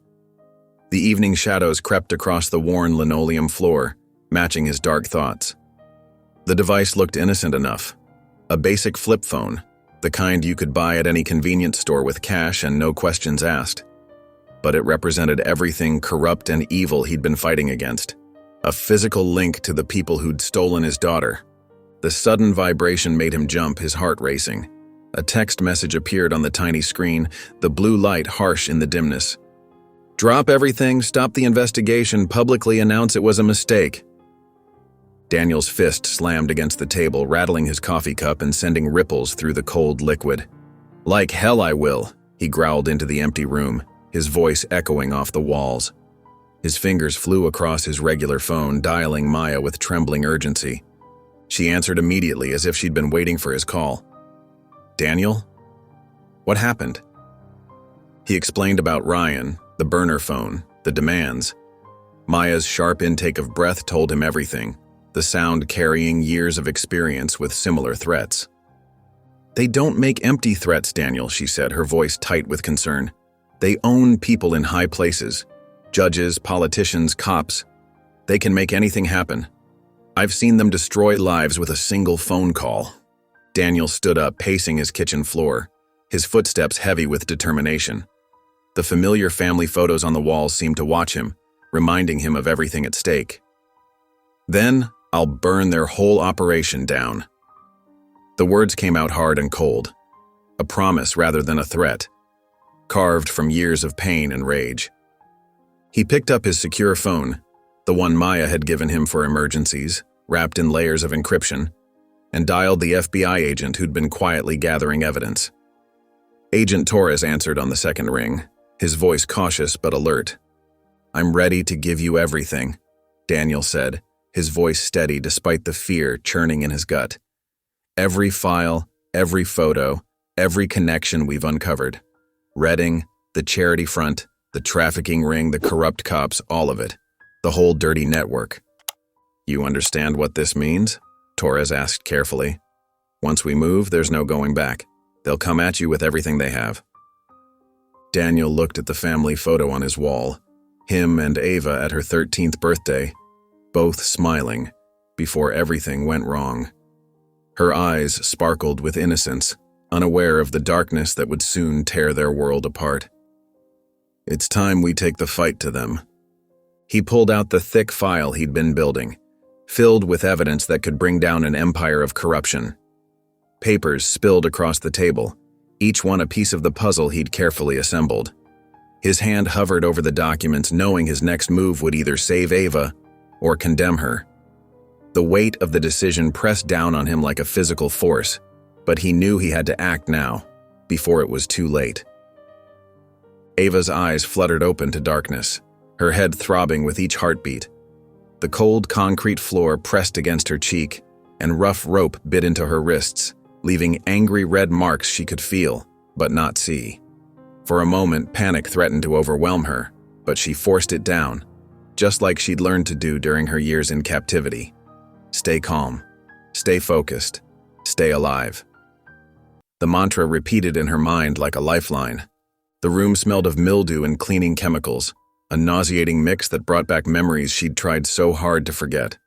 The evening shadows crept across the worn linoleum floor, matching his dark thoughts. The device looked innocent enough. A basic flip phone, the kind you could buy at any convenience store with cash and no questions asked. But it represented everything corrupt and evil he'd been fighting against. A physical link to the people who'd stolen his daughter. The sudden vibration made him jump, his heart racing. A text message appeared on the tiny screen, the blue light harsh in the dimness. "Drop everything, stop the investigation, publicly announce it was a mistake." Daniel's fist slammed against the table, rattling his coffee cup and sending ripples through the cold liquid. "Like hell I will," he growled into the empty room, his voice echoing off the walls. His fingers flew across his regular phone, dialing Maya with trembling urgency. She answered immediately, as if she'd been waiting for his call. "Daniel? What happened?" He explained about Ryan, the burner phone, the demands. Maya's sharp intake of breath told him everything, the sound carrying years of experience with similar threats. "They don't make empty threats, Daniel," she said, her voice tight with concern. "They own people in high places. Judges, politicians, cops. They can make anything happen. I've seen them destroy lives with a single phone call." Daniel stood up, pacing his kitchen floor, his footsteps heavy with determination. The familiar family photos on the walls seemed to watch him, reminding him of everything at stake. "Then I'll burn their whole operation down." The words came out hard and cold, a promise rather than a threat, carved from years of pain and rage. He picked up his secure phone, the one Maya had given him for emergencies, wrapped in layers of encryption, and dialed the FBI agent who'd been quietly gathering evidence. Agent Torres answered on the second ring, his voice cautious but alert. "I'm ready to give you everything," Daniel said, his voice steady despite the fear churning in his gut. "Every file, every photo, every connection we've uncovered. Redding, the charity front, the trafficking ring, the corrupt cops, all of it. The whole dirty network. You understand what this means?" Torres asked carefully. "Once we move, there's no going back. They'll come at you with everything they have." Daniel looked at the family photo on his wall, him and Ava at her 13th birthday, both smiling, before everything went wrong. Her eyes sparkled with innocence, unaware of the darkness that would soon tear their world apart. "It's time we take the fight to them." He pulled out the thick file he'd been building, filled with evidence that could bring down an empire of corruption. Papers spilled across the table, each one a piece of the puzzle he'd carefully assembled. His hand hovered over the documents, knowing his next move would either save Ava or condemn her. The weight of the decision pressed down on him like a physical force, but he knew he had to act now, before it was too late. Ava's eyes fluttered open to darkness, her head throbbing with each heartbeat. The cold concrete floor pressed against her cheek, and rough rope bit into her wrists, leaving angry red marks she could feel, but not see. For a moment, panic threatened to overwhelm her, but she forced it down, just like she'd learned to do during her years in captivity. Stay calm, stay focused, stay alive. The mantra repeated in her mind like a lifeline. The room smelled of mildew and cleaning chemicals, a nauseating mix that brought back memories she'd tried so hard to forget.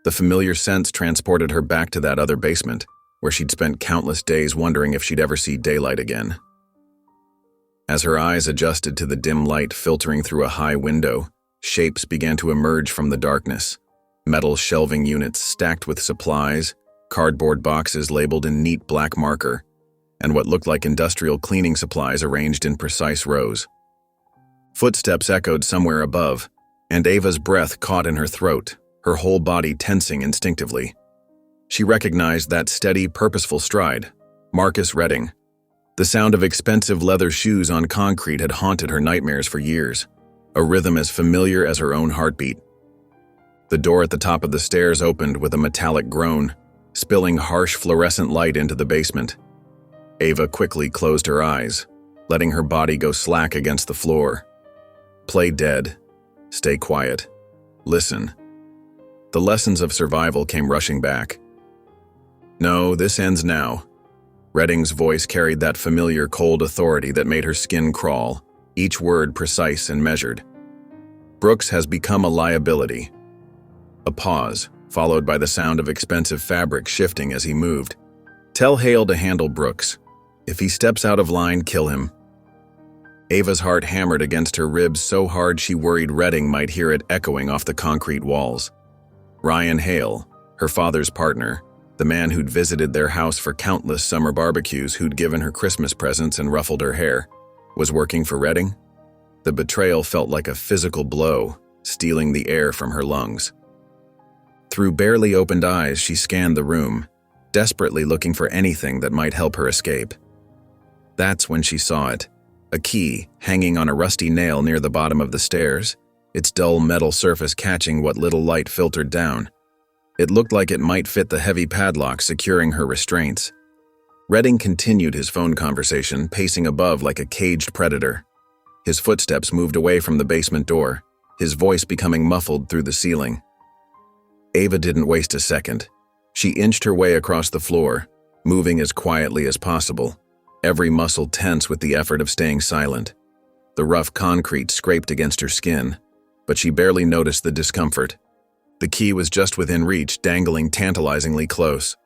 The familiar scents transported her back to that other basement, where she'd spent countless days wondering if she'd ever see daylight again. As her eyes adjusted to the dim light filtering through a high window, shapes began to emerge from the darkness. Metal shelving units stacked with supplies, cardboard boxes labeled in neat black marker, and what looked like industrial cleaning supplies arranged in precise rows. Footsteps echoed somewhere above, and Ava's breath caught in her throat, her whole body tensing instinctively. She recognized that steady, purposeful stride, Marcus Redding. The sound of expensive leather shoes on concrete had haunted her nightmares for years, a rhythm as familiar as her own heartbeat. The door at the top of the stairs opened with a metallic groan, spilling harsh fluorescent light into the basement. Ava quickly closed her eyes, letting her body go slack against the floor. Play dead. Stay quiet. Listen. The lessons of survival came rushing back. "No, this ends now." Redding's voice carried that familiar cold authority that made her skin crawl, each word precise and measured. "Brooks has become a liability." A pause, followed by the sound of expensive fabric shifting as he moved. "Tell Hale to handle Brooks. If he steps out of line, kill him." Ava's heart hammered against her ribs so hard she worried Redding might hear it echoing off the concrete walls. Ryan Hale, her father's partner, the man who'd visited their house for countless summer barbecues, who'd given her Christmas presents and ruffled her hair, was working for Redding? The betrayal felt like a physical blow, stealing the air from her lungs. Through barely opened eyes, she scanned the room, desperately looking for anything that might help her escape. That's when she saw it, a key hanging on a rusty nail near the bottom of the stairs, its dull metal surface catching what little light filtered down. It looked like it might fit the heavy padlock securing her restraints. Redding continued his phone conversation, pacing above like a caged predator. His footsteps moved away from the basement door, his voice becoming muffled through the ceiling. Ava didn't waste a second. She inched her way across the floor, moving as quietly as possible, every muscle tense with the effort of staying silent. The rough concrete scraped against her skin, but she barely noticed the discomfort. The key was just within reach, dangling tantalizingly close.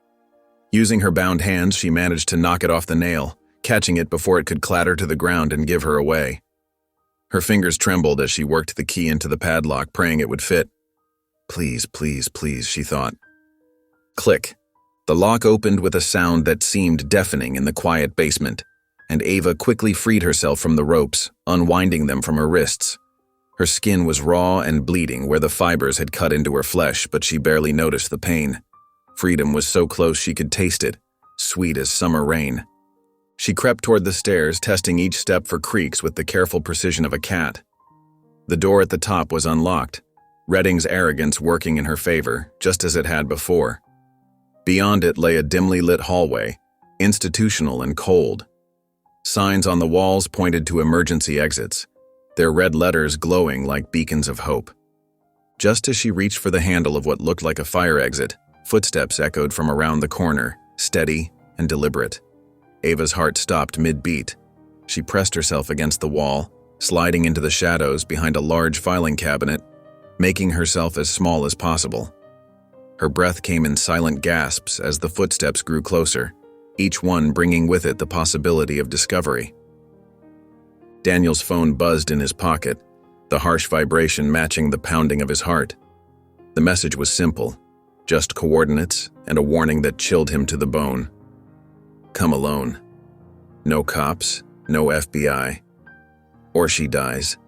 Using her bound hands, she managed to knock it off the nail, catching it before it could clatter to the ground and give her away. Her fingers trembled as she worked the key into the padlock, praying it would fit. Please, please, please, she thought. Click. The lock opened with a sound that seemed deafening in the quiet basement, and Ava quickly freed herself from the ropes, unwinding them from her wrists. Her skin was raw and bleeding where the fibers had cut into her flesh, but she barely noticed the pain. Freedom was so close she could taste it, sweet as summer rain. She crept toward the stairs, testing each step for creaks with the careful precision of a cat. The door at the top was unlocked, Redding's arrogance working in her favor, just as it had before. Beyond it lay a dimly lit hallway, institutional and cold. Signs on the walls pointed to emergency exits, their red letters glowing like beacons of hope. Just as she reached for the handle of what looked like a fire exit, Footsteps echoed from around the corner, steady and deliberate. Ava's heart stopped mid-beat. She pressed herself against the wall, sliding into the shadows behind a large filing cabinet, making herself as small as possible. Her breath came in silent gasps as the footsteps grew closer, each one bringing with it the possibility of discovery. Daniel's phone buzzed in his pocket, the harsh vibration matching the pounding of his heart. The message was simple, just coordinates and a warning that chilled him to the bone. Come alone. No cops, no FBI. Or she dies.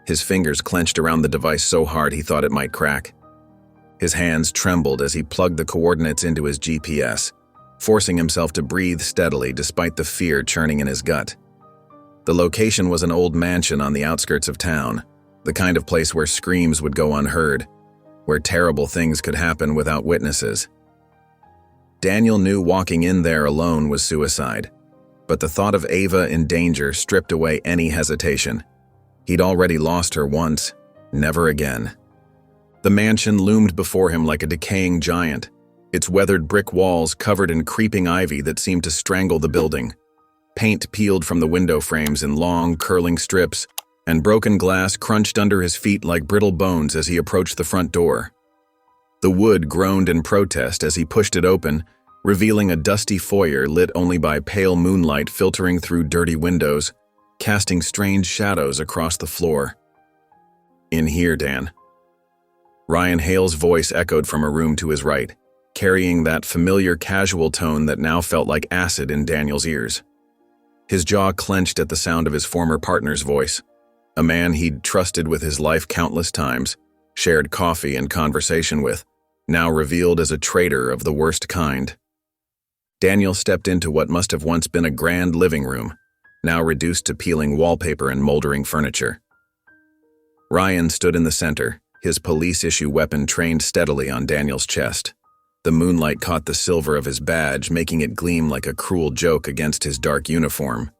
His fingers clenched around the device so hard he thought it might crack. His hands trembled as he plugged the coordinates into his GPS, forcing himself to breathe steadily despite the fear churning in his gut. The location was an old mansion on the outskirts of town, the kind of place where screams would go unheard, where terrible things could happen without witnesses. Daniel knew walking in there alone was suicide, but the thought of Ava in danger stripped away any hesitation. He'd already lost her once, never again. The mansion loomed before him like a decaying giant, its weathered brick walls covered in creeping ivy that seemed to strangle the building. Paint peeled from the window frames in long, curling strips, and broken glass crunched under his feet like brittle bones as he approached the front door. The wood groaned in protest as he pushed it open, revealing a dusty foyer lit only by pale moonlight filtering through dirty windows, casting strange shadows across the floor. In here, Dan. Ryan Hale's voice echoed from a room to his right, carrying that familiar casual tone that now felt like acid in Daniel's ears. His jaw clenched at the sound of his former partner's voice, a man he'd trusted with his life countless times, shared coffee and conversation with, now revealed as a traitor of the worst kind. Daniel stepped into what must have once been a grand living room, now reduced to peeling wallpaper and moldering furniture. Ryan stood in the center, his police-issue weapon trained steadily on Daniel's chest. The moonlight caught the silver of his badge, making it gleam like a cruel joke against his dark uniform.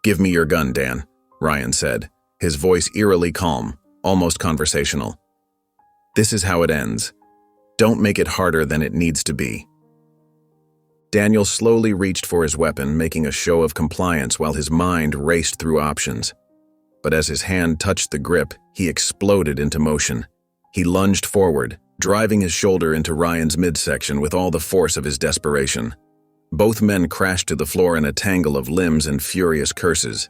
"Give me your gun, Dan," Ryan said, his voice eerily calm, almost conversational. "This is how it ends. Don't make it harder than it needs to be." Daniel slowly reached for his weapon, making a show of compliance while his mind raced through options. But as his hand touched the grip, he exploded into motion. He lunged forward, driving his shoulder into Ryan's midsection with all the force of his desperation. Both men crashed to the floor in a tangle of limbs and furious curses.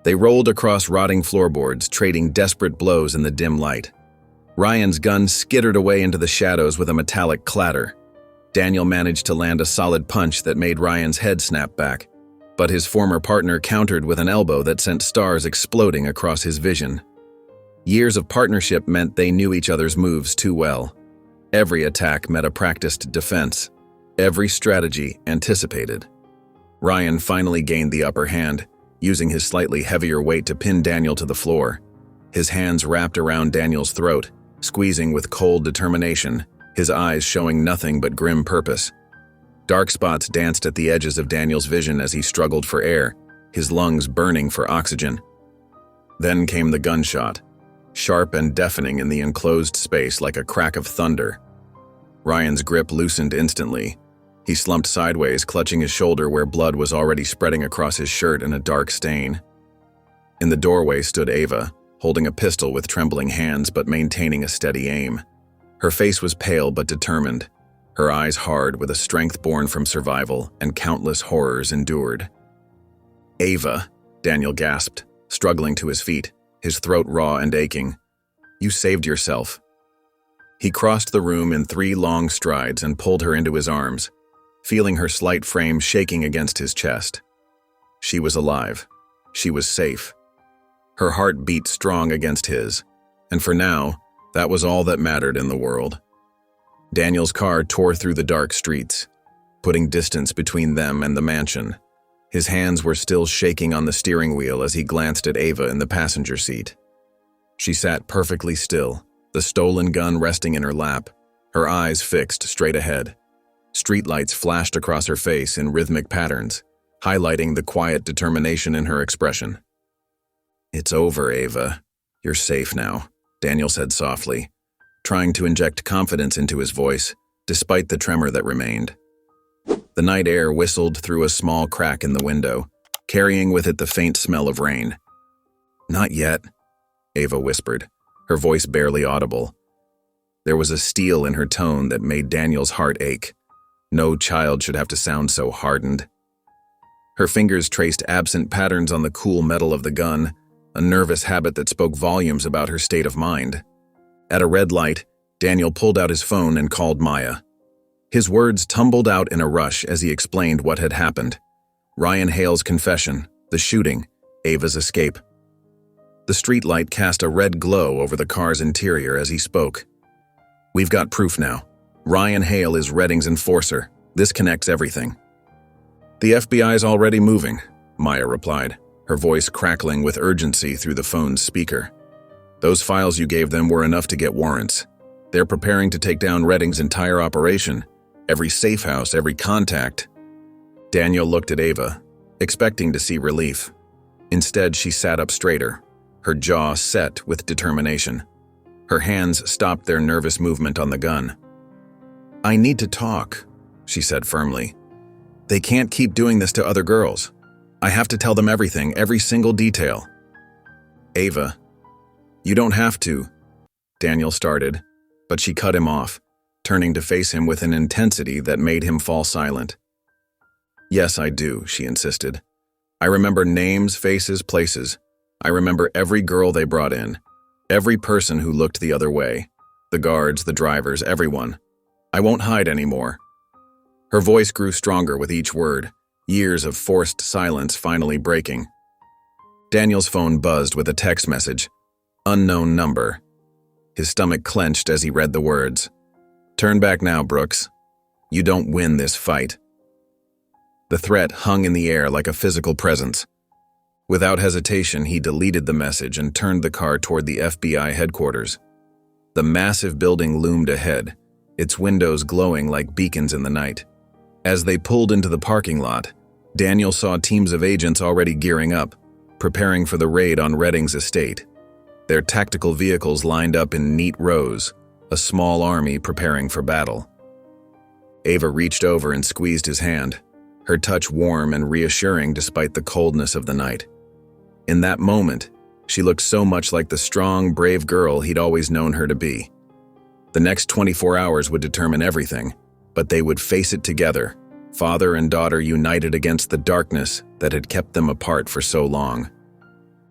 They rolled across rotting floorboards, trading desperate blows in the dim light. Ryan's gun skittered away into the shadows with a metallic clatter. Daniel managed to land a solid punch that made Ryan's head snap back, but his former partner countered with an elbow that sent stars exploding across his vision. Years of partnership meant they knew each other's moves too well. Every attack met a practiced defense. Every strategy anticipated. Ryan finally gained the upper hand, using his slightly heavier weight to pin Daniel to the floor. His hands wrapped around Daniel's throat, squeezing with cold determination, his eyes showing nothing but grim purpose. Dark spots danced at the edges of Daniel's vision as he struggled for air, his lungs burning for oxygen. Then came the gunshot, sharp and deafening in the enclosed space like a crack of thunder. Ryan's grip loosened instantly. He slumped sideways, clutching his shoulder where blood was already spreading across his shirt in a dark stain. In the doorway stood Ava, holding a pistol with trembling hands but maintaining a steady aim. Her face was pale but determined, her eyes hard with a strength born from survival and countless horrors endured. "Ava," Daniel gasped, struggling to his feet, his throat raw and aching. "You saved yourself." He crossed the room in 3 long strides and pulled her into his arms, feeling her slight frame shaking against his chest. She was alive. She was safe. Her heart beat strong against his, and for now, that was all that mattered in the world. Daniel's car tore through the dark streets, putting distance between them and the mansion. His hands were still shaking on the steering wheel as he glanced at Ava in the passenger seat. She sat perfectly still, the stolen gun resting in her lap, her eyes fixed straight ahead. Streetlights flashed across her face in rhythmic patterns, highlighting the quiet determination in her expression. "It's over, Ava. You're safe now," Daniel said softly, trying to inject confidence into his voice, despite the tremor that remained. The night air whistled through a small crack in the window, carrying with it the faint smell of rain. "Not yet," Ava whispered, her voice barely audible. There was a steel in her tone that made Daniel's heart ache. No child should have to sound so hardened. Her fingers traced absent patterns on the cool metal of the gun, a nervous habit that spoke volumes about her state of mind. At a red light, Daniel pulled out his phone and called Maya. His words tumbled out in a rush as he explained what had happened. Ryan Hale's confession, the shooting, Ava's escape. The streetlight cast a red glow over the car's interior as he spoke. "We've got proof now. Ryan Hale is Redding's enforcer. This connects everything." "The FBI's already moving," Maya replied, her voice crackling with urgency through the phone's speaker. "Those files you gave them were enough to get warrants. They're preparing to take down Redding's entire operation. Every safe house, every contact." Daniel looked at Ava, expecting to see relief. Instead, she sat up straighter, her jaw set with determination. Her hands stopped their nervous movement on the gun. "I need to talk," she said firmly. "They can't keep doing this to other girls. I have to tell them everything, every single detail." "Ava, you don't have to," Daniel started, but she cut him off, turning to face him with an intensity that made him fall silent. "Yes, I do," she insisted. "I remember names, faces, places. I remember every girl they brought in, every person who looked the other way, the guards, the drivers, everyone. I won't hide anymore." Her voice grew stronger with each word, years of forced silence finally breaking. Daniel's phone buzzed with a text message. "Unknown number." His stomach clenched as he read the words. "Turn back now, Brooks. You don't win this fight." The threat hung in the air like a physical presence. Without hesitation, he deleted the message and turned the car toward the FBI headquarters. The massive building loomed ahead, its windows glowing like beacons in the night. As they pulled into the parking lot, Daniel saw teams of agents already gearing up, preparing for the raid on Redding's estate. Their tactical vehicles lined up in neat rows, a small army preparing for battle. Ava reached over and squeezed his hand, her touch warm and reassuring despite the coldness of the night. In that moment, she looked so much like the strong, brave girl he'd always known her to be. The next 24 hours would determine everything, but they would face it together, father and daughter united against the darkness that had kept them apart for so long.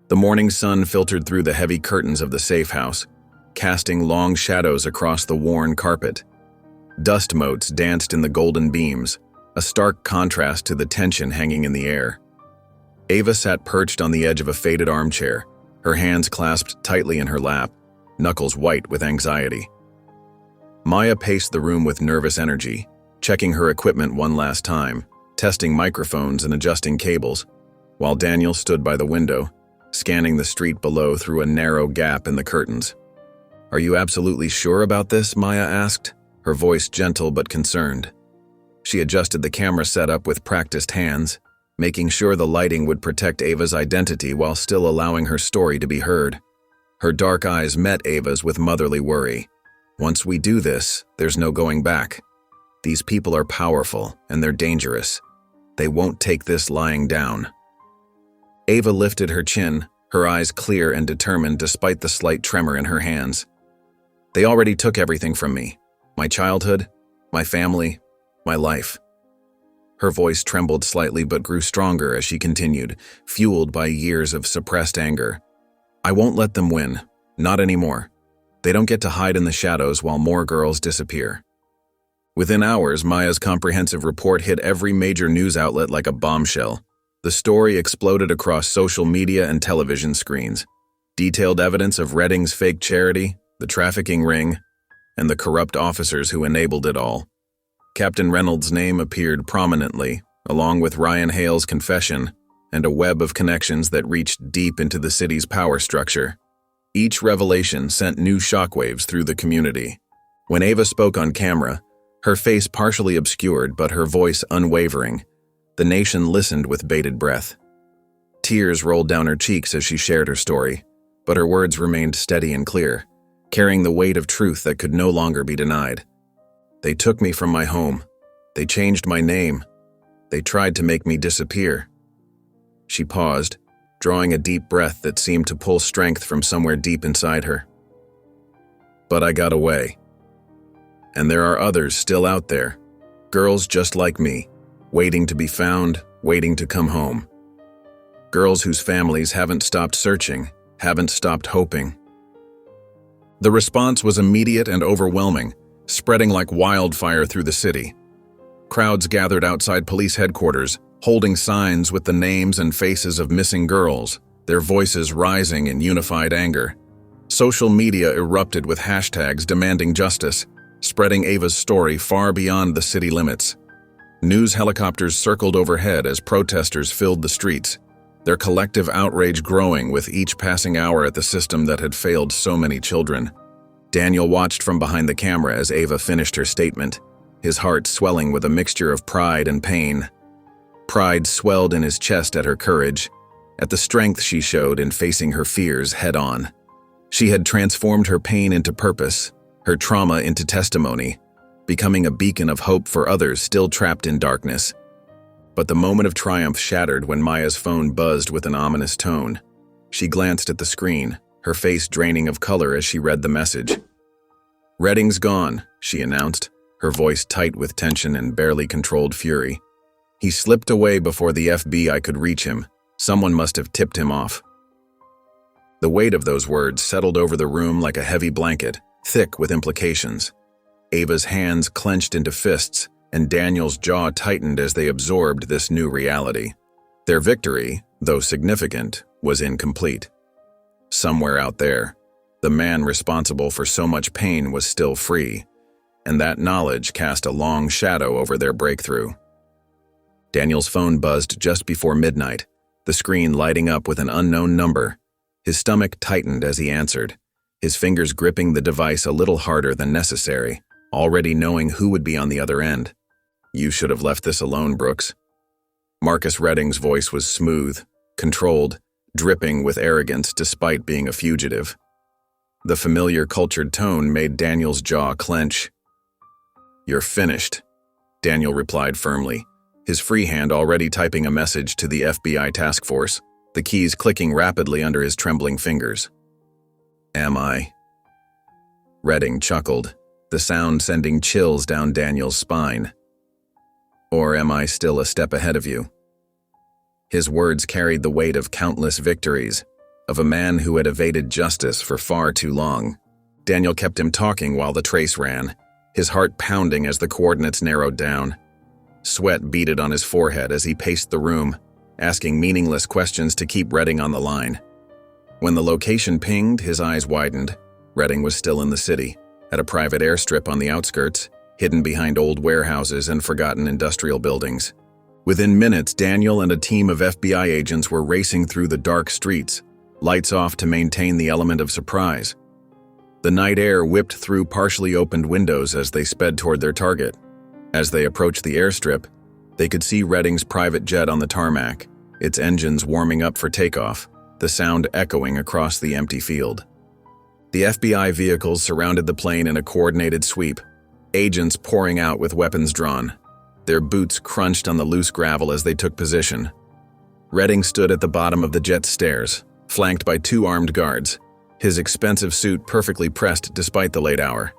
The morning sun filtered through the heavy curtains of the safe house, casting long shadows across the worn carpet. Dust motes danced in the golden beams, a stark contrast to the tension hanging in the air. Ava sat perched on the edge of a faded armchair, her hands clasped tightly in her lap, knuckles white with anxiety. Maya paced the room with nervous energy, checking her equipment one last time, testing microphones and adjusting cables, while Daniel stood by the window, scanning the street below through a narrow gap in the curtains. "Are you absolutely sure about this?" Maya asked, her voice gentle but concerned. She adjusted the camera setup with practiced hands, making sure the lighting would protect Ava's identity while still allowing her story to be heard. Her dark eyes met Ava's with motherly worry. "Once we do this, there's no going back. These people are powerful, and they're dangerous. They won't take this lying down." Ava lifted her chin, her eyes clear and determined despite the slight tremor in her hands. "They already took everything from me. My childhood, my family, my life." Her voice trembled slightly but grew stronger as she continued, fueled by years of suppressed anger. "I won't let them win. Not anymore. They don't get to hide in the shadows while more girls disappear." Within hours, Maya's comprehensive report hit every major news outlet like a bombshell. The story exploded across social media and television screens. Detailed evidence of Redding's fake charity, the trafficking ring, and the corrupt officers who enabled it all. Captain Reynolds' name appeared prominently, along with Ryan Hale's confession, and a web of connections that reached deep into the city's power structure. Each revelation sent new shockwaves through the community. When Ava spoke on camera, her face partially obscured but her voice unwavering, the nation listened with bated breath. Tears rolled down her cheeks as she shared her story, but her words remained steady and clear, carrying the weight of truth that could no longer be denied. They took me from my home. They changed my name. They tried to make me disappear." She paused, drawing a deep breath that seemed to pull strength from somewhere deep inside her. "But I got away. And there are others still out there, girls just like me, waiting to be found, waiting to come home. Girls whose families haven't stopped searching, haven't stopped hoping." The response was immediate and overwhelming, spreading like wildfire through the city. Crowds gathered outside police headquarters, holding signs with the names and faces of missing girls, their voices rising in unified anger. Social media erupted with hashtags demanding justice, spreading Ava's story far beyond the city limits. News helicopters circled overhead as protesters filled the streets, their collective outrage growing with each passing hour at the system that had failed so many children. Daniel watched from behind the camera as Ava finished her statement, his heart swelling with a mixture of pride and pain. Pride swelled in his chest at her courage, at the strength she showed in facing her fears head-on. She had transformed her pain into purpose, her trauma into testimony, becoming a beacon of hope for others still trapped in darkness. But the moment of triumph shattered when Maya's phone buzzed with an ominous tone. She glanced at the screen, her face draining of color as she read the message. "Redding's gone," she announced, her voice tight with tension and barely controlled fury. "He slipped away before the FBI could reach him. Someone must have tipped him off." The weight of those words settled over the room like a heavy blanket, thick with implications. Ava's hands clenched into fists, and Daniel's jaw tightened as they absorbed this new reality. Their victory, though significant, was incomplete. Somewhere out there, the man responsible for so much pain was still free, and that knowledge cast a long shadow over their breakthrough. Daniel's phone buzzed just before midnight, the screen lighting up with an unknown number. His stomach tightened as he answered, his fingers gripping the device a little harder than necessary, already knowing who would be on the other end. "You should have left this alone, Brooks." Marcus Redding's voice was smooth, controlled, dripping with arrogance despite being a fugitive. The familiar cultured tone made Daniel's jaw clench. "You're finished," Daniel replied firmly, his free hand already typing a message to the FBI task force, the keys clicking rapidly under his trembling fingers. "Am I?" Redding chuckled, the sound sending chills down Daniel's spine. "Or am I still a step ahead of you?" His words carried the weight of countless victories, of a man who had evaded justice for far too long. Daniel kept him talking while the trace ran, his heart pounding as the coordinates narrowed down. Sweat beaded on his forehead as he paced the room, asking meaningless questions to keep Redding on the line. When the location pinged, his eyes widened. Redding was still in the city, at a private airstrip on the outskirts, hidden behind old warehouses and forgotten industrial buildings. Within minutes, Daniel and a team of FBI agents were racing through the dark streets, lights off to maintain the element of surprise. The night air whipped through partially opened windows as they sped toward their target. As they approached the airstrip, they could see Redding's private jet on the tarmac, its engines warming up for takeoff, the sound echoing across the empty field. The FBI vehicles surrounded the plane in a coordinated sweep, agents pouring out with weapons drawn. Their boots crunched on the loose gravel as they took position. Redding stood at the bottom of the jet's stairs, flanked by 2 armed guards, his expensive suit perfectly pressed despite the late hour.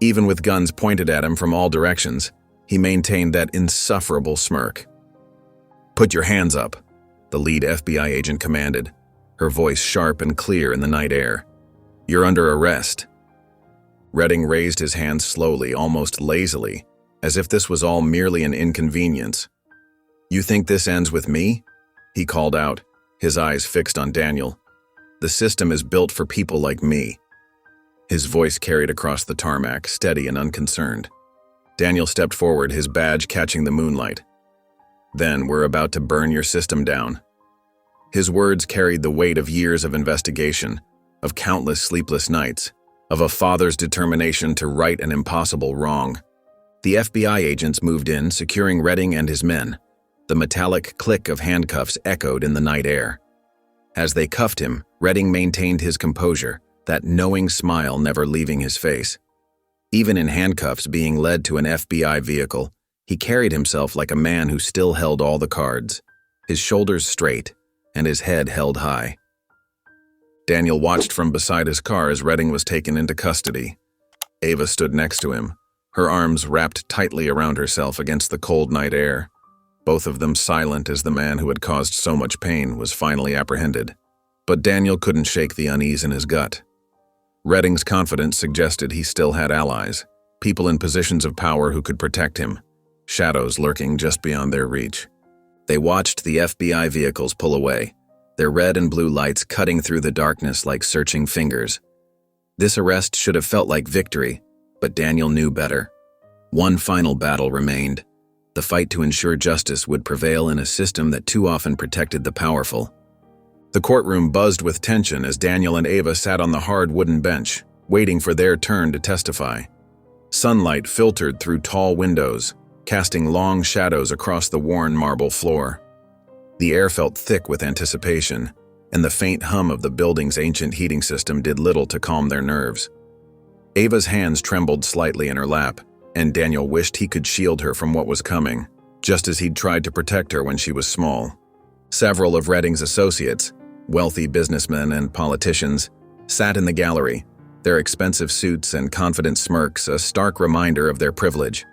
Even with guns pointed at him from all directions, he maintained that insufferable smirk. "Put your hands up," the lead FBI agent commanded, her voice sharp and clear in the night air. "You're under arrest." Redding raised his hands slowly, almost lazily, as if this was all merely an inconvenience. "You think this ends with me?" he called out, his eyes fixed on Daniel. "The system is built for people like me." His voice carried across the tarmac, steady and unconcerned. Daniel stepped forward, his badge catching the moonlight. "Then we're about to burn your system down." His words carried the weight of years of investigation, of countless sleepless nights, of a father's determination to right an impossible wrong. The FBI agents moved in, securing Redding and his men. The metallic click of handcuffs echoed in the night air. As they cuffed him, Redding maintained his composure, that knowing smile never leaving his face. Even in handcuffs being led to an FBI vehicle, he carried himself like a man who still held all the cards, his shoulders straight and his head held high. Daniel watched from beside his car as Redding was taken into custody. Ava stood next to him, her arms wrapped tightly around herself against the cold night air, both of them silent as the man who had caused so much pain was finally apprehended. But Daniel couldn't shake the unease in his gut. Redding's confidence suggested he still had allies, people in positions of power who could protect him, shadows lurking just beyond their reach. They watched the FBI vehicles pull away, their red and blue lights cutting through the darkness like searching fingers. This arrest should have felt like victory, but Daniel knew better. One final battle remained. The fight to ensure justice would prevail in a system that too often protected the powerful. The courtroom buzzed with tension as Daniel and Ava sat on the hard wooden bench, waiting for their turn to testify. Sunlight filtered through tall windows, casting long shadows across the worn marble floor. The air felt thick with anticipation, and the faint hum of the building's ancient heating system did little to calm their nerves. Ava's hands trembled slightly in her lap, and Daniel wished he could shield her from what was coming, just as he'd tried to protect her when she was small. Several of Redding's associates, wealthy businessmen and politicians, sat in the gallery, their expensive suits and confident smirks a stark reminder of their privilege.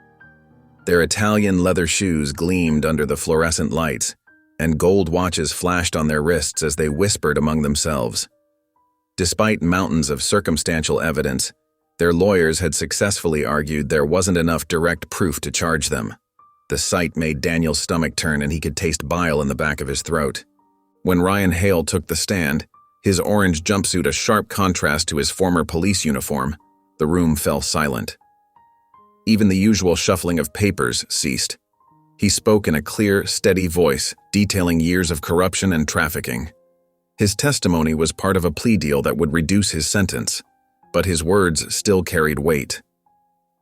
Their Italian leather shoes gleamed under the fluorescent lights, and gold watches flashed on their wrists as they whispered among themselves. Despite mountains of circumstantial evidence, their lawyers had successfully argued there wasn't enough direct proof to charge them. The sight made Daniel's stomach turn and he could taste bile in the back of his throat. When Ryan Hale took the stand, his orange jumpsuit a sharp contrast to his former police uniform, the room fell silent. Even the usual shuffling of papers ceased. He spoke in a clear, steady voice, detailing years of corruption and trafficking. His testimony was part of a plea deal that would reduce his sentence, but his words still carried weight.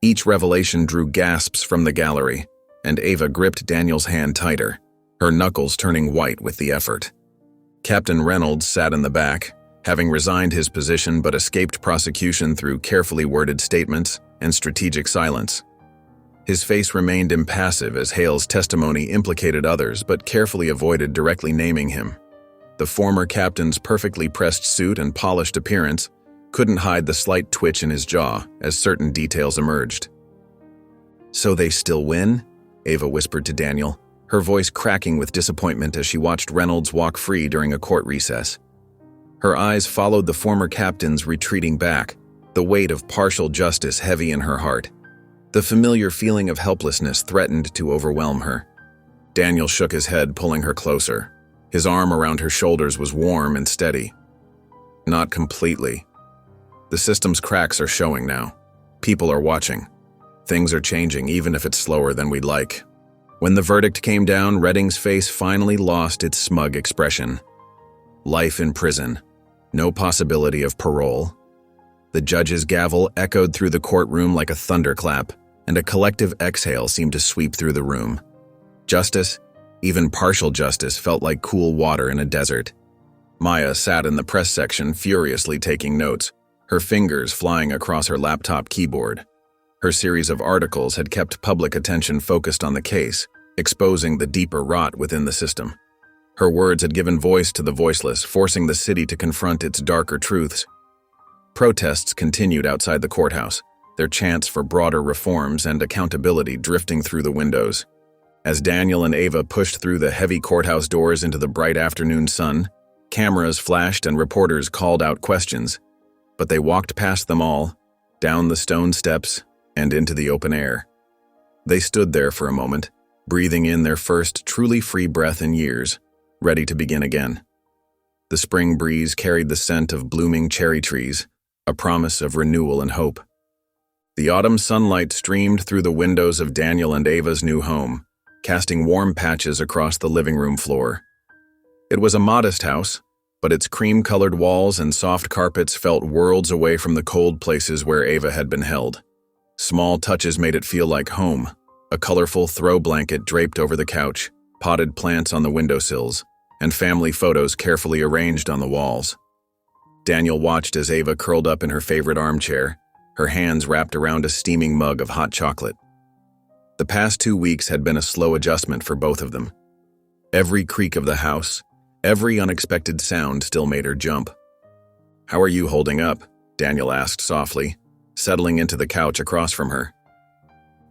Each revelation drew gasps from the gallery, and Ava gripped Daniel's hand tighter, her knuckles turning white with the effort. Captain Reynolds sat in the back, having resigned his position but escaped prosecution through carefully worded statements and strategic silence. His face remained impassive as Hale's testimony implicated others but carefully avoided directly naming him. The former captain's perfectly pressed suit and polished appearance couldn't hide the slight twitch in his jaw as certain details emerged. "So they still win?" Ava whispered to Daniel, her voice cracking with disappointment as she watched Reynolds walk free during a court recess. Her eyes followed the former captain's retreating back, the weight of partial justice heavy in her heart. The familiar feeling of helplessness threatened to overwhelm her. Daniel shook his head, pulling her closer. His arm around her shoulders was warm and steady. "Not completely. The system's cracks are showing now. People are watching. Things are changing, even if it's slower than we'd like." When the verdict came down, Redding's face finally lost its smug expression. Life in prison. No possibility of parole. The judge's gavel echoed through the courtroom like a thunderclap, and a collective exhale seemed to sweep through the room. Justice, even partial justice, felt like cool water in a desert. Maya sat in the press section furiously taking notes, her fingers flying across her laptop keyboard. Her series of articles had kept public attention focused on the case, exposing the deeper rot within the system. Her words had given voice to the voiceless, forcing the city to confront its darker truths. Protests continued outside the courthouse, their chants for broader reforms and accountability drifting through the windows. As Daniel and Ava pushed through the heavy courthouse doors into the bright afternoon sun, cameras flashed and reporters called out questions. But they walked past them all, down the stone steps, and into the open air. They stood there for a moment, breathing in their first truly free breath in years, ready to begin again. The spring breeze carried the scent of blooming cherry trees, a promise of renewal and hope. The autumn sunlight streamed through the windows of Daniel and Ava's new home, casting warm patches across the living room floor. It was a modest house, but its cream-colored walls and soft carpets felt worlds away from the cold places where Ava had been held. Small touches made it feel like home, a colorful throw blanket draped over the couch, potted plants on the windowsills, and family photos carefully arranged on the walls. Daniel watched as Ava curled up in her favorite armchair, her hands wrapped around a steaming mug of hot chocolate. The past 2 weeks had been a slow adjustment for both of them. Every creak of the house, every unexpected sound still made her jump. "How are you holding up?" Daniel asked softly, settling into the couch across from her.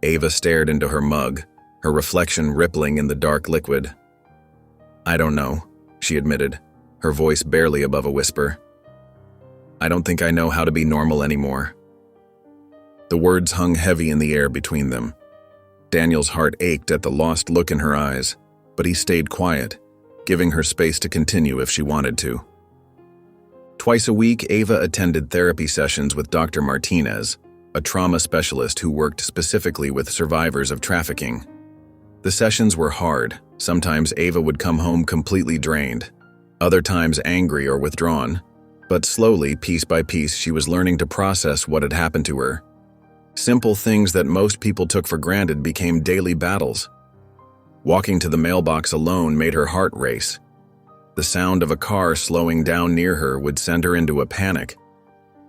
Ava stared into her mug, her reflection rippling in the dark liquid. "I don't know," she admitted, her voice barely above a whisper. "I don't think I know how to be normal anymore." The words hung heavy in the air between them. Daniel's heart ached at the lost look in her eyes, but he stayed quiet, giving her space to continue if she wanted to. Twice a week, Ava attended therapy sessions with Dr. Martinez, a trauma specialist who worked specifically with survivors of trafficking. The sessions were hard. Sometimes Ava would come home completely drained, other times angry or withdrawn. But slowly, piece by piece, she was learning to process what had happened to her. Simple things that most people took for granted became daily battles. Walking to the mailbox alone made her heart race. The sound of a car slowing down near her would send her into a panic.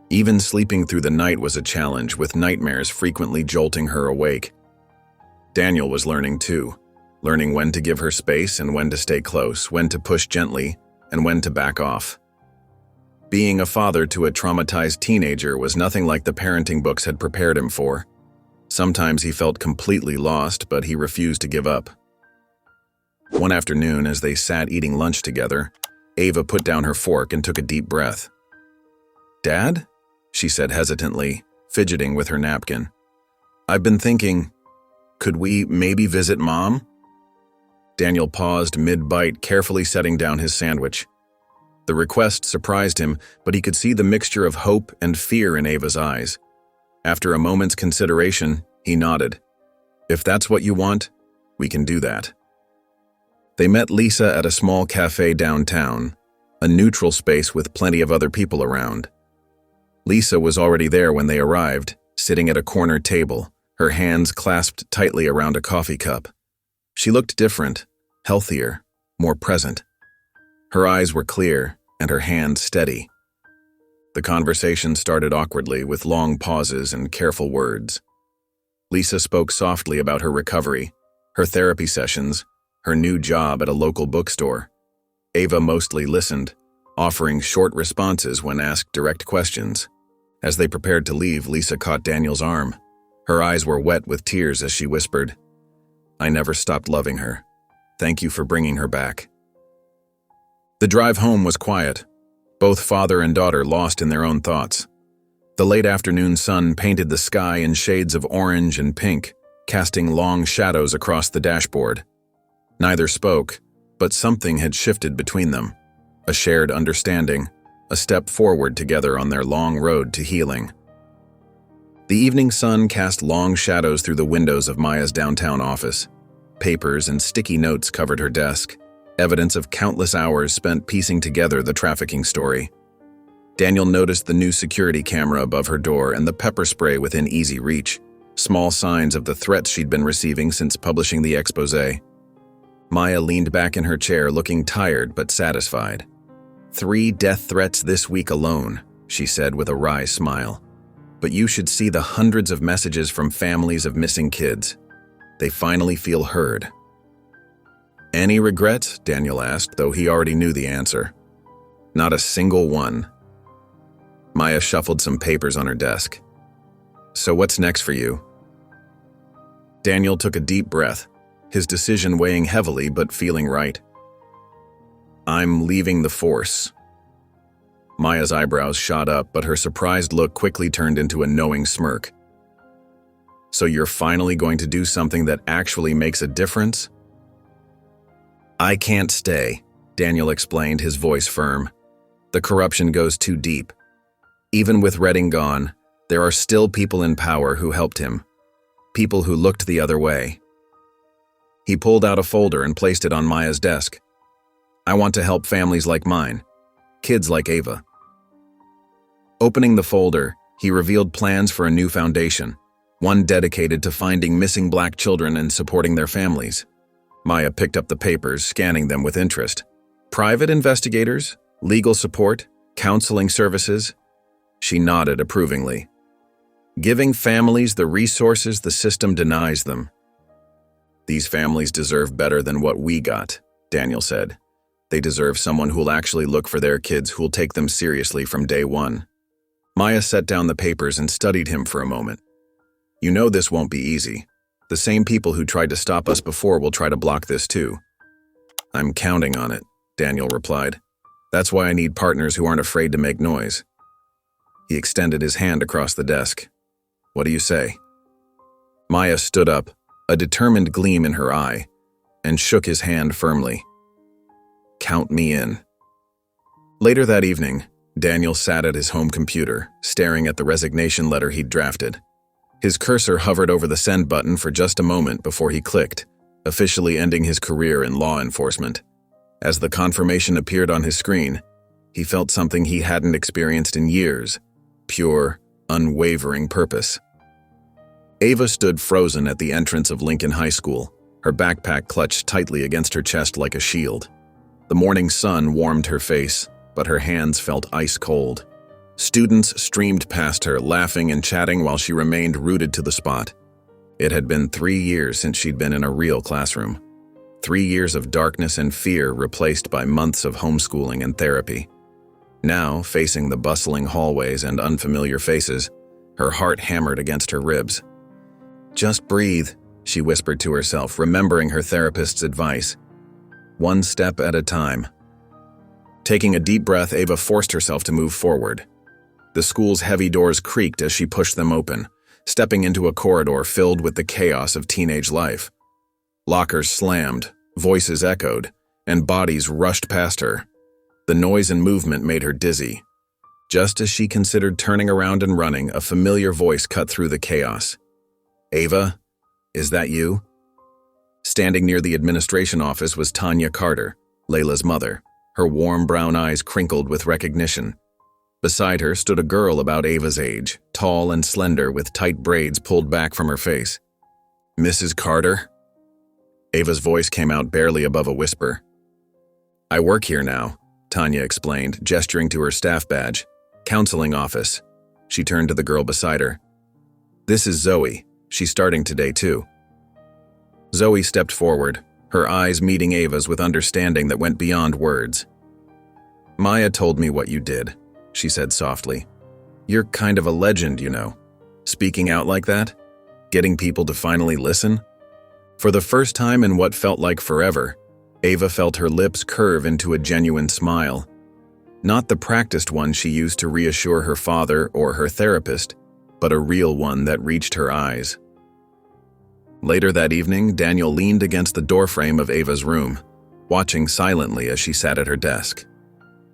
Even sleeping through the night was a challenge, with nightmares frequently jolting her awake. Daniel was learning too, learning when to give her space and when to stay close, when to push gently, and when to back off. Being a father to a traumatized teenager was nothing like the parenting books had prepared him for. Sometimes he felt completely lost, but he refused to give up. One afternoon, as they sat eating lunch together, Ava put down her fork and took a deep breath. "Dad?" she said hesitantly, fidgeting with her napkin. "I've been thinking, could we maybe visit Mom?" Daniel paused mid-bite, carefully setting down his sandwich. The request surprised him, but he could see the mixture of hope and fear in Ava's eyes. After a moment's consideration, he nodded. "If that's what you want, we can do that." They met Lisa at a small cafe downtown, a neutral space with plenty of other people around. Lisa was already there when they arrived, sitting at a corner table, her hands clasped tightly around a coffee cup. She looked different, healthier, more present. Her eyes were clear, and her hands steady. The conversation started awkwardly, with long pauses and careful words. Lisa spoke softly about her recovery, her therapy sessions, her new job at a local bookstore. Ava mostly listened, offering short responses when asked direct questions. As they prepared to leave, Lisa caught Daniel's arm. Her eyes were wet with tears as she whispered, "I never stopped loving her. Thank you for bringing her back." The drive home was quiet, both father and daughter lost in their own thoughts. The late afternoon sun painted the sky in shades of orange and pink, casting long shadows across the dashboard. Neither spoke, but something had shifted between them, a shared understanding, a step forward together on their long road to healing. The evening sun cast long shadows through the windows of Maya's downtown office. Papers and sticky notes covered her desk, evidence of countless hours spent piecing together the trafficking story. Daniel noticed the new security camera above her door and the pepper spray within easy reach, small signs of the threats she'd been receiving since publishing the exposé. Maya leaned back in her chair, looking tired but satisfied. 3 death threats this week alone, she said with a wry smile. But you should see the hundreds of messages from families of missing kids. They finally feel heard. "Any regrets?" Daniel asked, though he already knew the answer. "Not a single one." Maya shuffled some papers on her desk. "So what's next for you?" Daniel took a deep breath, his decision weighing heavily but feeling right. "I'm leaving the force." Maya's eyebrows shot up, but her surprised look quickly turned into a knowing smirk. "So you're finally going to do something that actually makes a difference?" "I can't stay," Daniel explained, his voice firm. "The corruption goes too deep. Even with Redding gone, there are still people in power who helped him. People who looked the other way." He pulled out a folder and placed it on Maya's desk. "I want to help families like mine, kids like Ava." Opening the folder, he revealed plans for a new foundation, one dedicated to finding missing Black children and supporting their families. Maya picked up the papers, scanning them with interest. Private investigators, legal support, counseling services. She nodded approvingly. giving families the resources the system denies them. These families deserve better than what we got, Daniel said. They deserve someone who'll actually look for their kids, who'll take them seriously from day one. Maya set down the papers and studied him for a moment. You know this won't be easy. The same people who tried to stop us before will try to block this too. I'm counting on it, Daniel replied. That's why I need partners who aren't afraid to make noise. He extended his hand across the desk. What do you say? Maya stood up, a determined gleam in her eye, and shook his hand firmly. Count me in. Later that evening, Daniel sat at his home computer, staring at the resignation letter he'd drafted. His cursor hovered over the send button for just a moment before he clicked, officially ending his career in law enforcement. As the confirmation appeared on his screen, he felt something he hadn't experienced in years: pure, unwavering purpose. Ava stood frozen at the entrance of Lincoln High School, her backpack clutched tightly against her chest like a shield. The morning sun warmed her face, but her hands felt ice cold. Students streamed past her, laughing and chatting while she remained rooted to the spot. It had been 3 years since she'd been in a real classroom. 3 years of darkness and fear replaced by months of homeschooling and therapy. Now, facing the bustling hallways and unfamiliar faces, her heart hammered against her ribs. Just breathe, she whispered to herself, remembering her therapist's advice. One step at a time. Taking a deep breath, Ava forced herself to move forward. The school's heavy doors creaked as she pushed them open, stepping into a corridor filled with the chaos of teenage life. Lockers slammed, voices echoed, and bodies rushed past her. The noise and movement made her dizzy. Just as she considered turning around and running, a familiar voice cut through the chaos. Ava, is that you? Standing near the administration office was Tanya Carter, Layla's mother, her warm brown eyes crinkled with recognition. Beside her stood a girl about Ava's age, tall and slender with tight braids pulled back from her face. Mrs. Carter? Ava's voice came out barely above a whisper. I work here now, Tanya explained, gesturing to her staff badge. Counseling office. She turned to the girl beside her. This is Zoe. She's starting today too. Zoe stepped forward, her eyes meeting Ava's with understanding that went beyond words. Maya told me what you did, she said softly. You're kind of a legend, you know. Speaking out like that? Getting people to finally listen? For the first time in what felt like forever, Ava felt her lips curve into a genuine smile. Not the practiced one she used to reassure her father or her therapist, but a real one that reached her eyes. Later that evening, Daniel leaned against the doorframe of Ava's room, watching silently as she sat at her desk.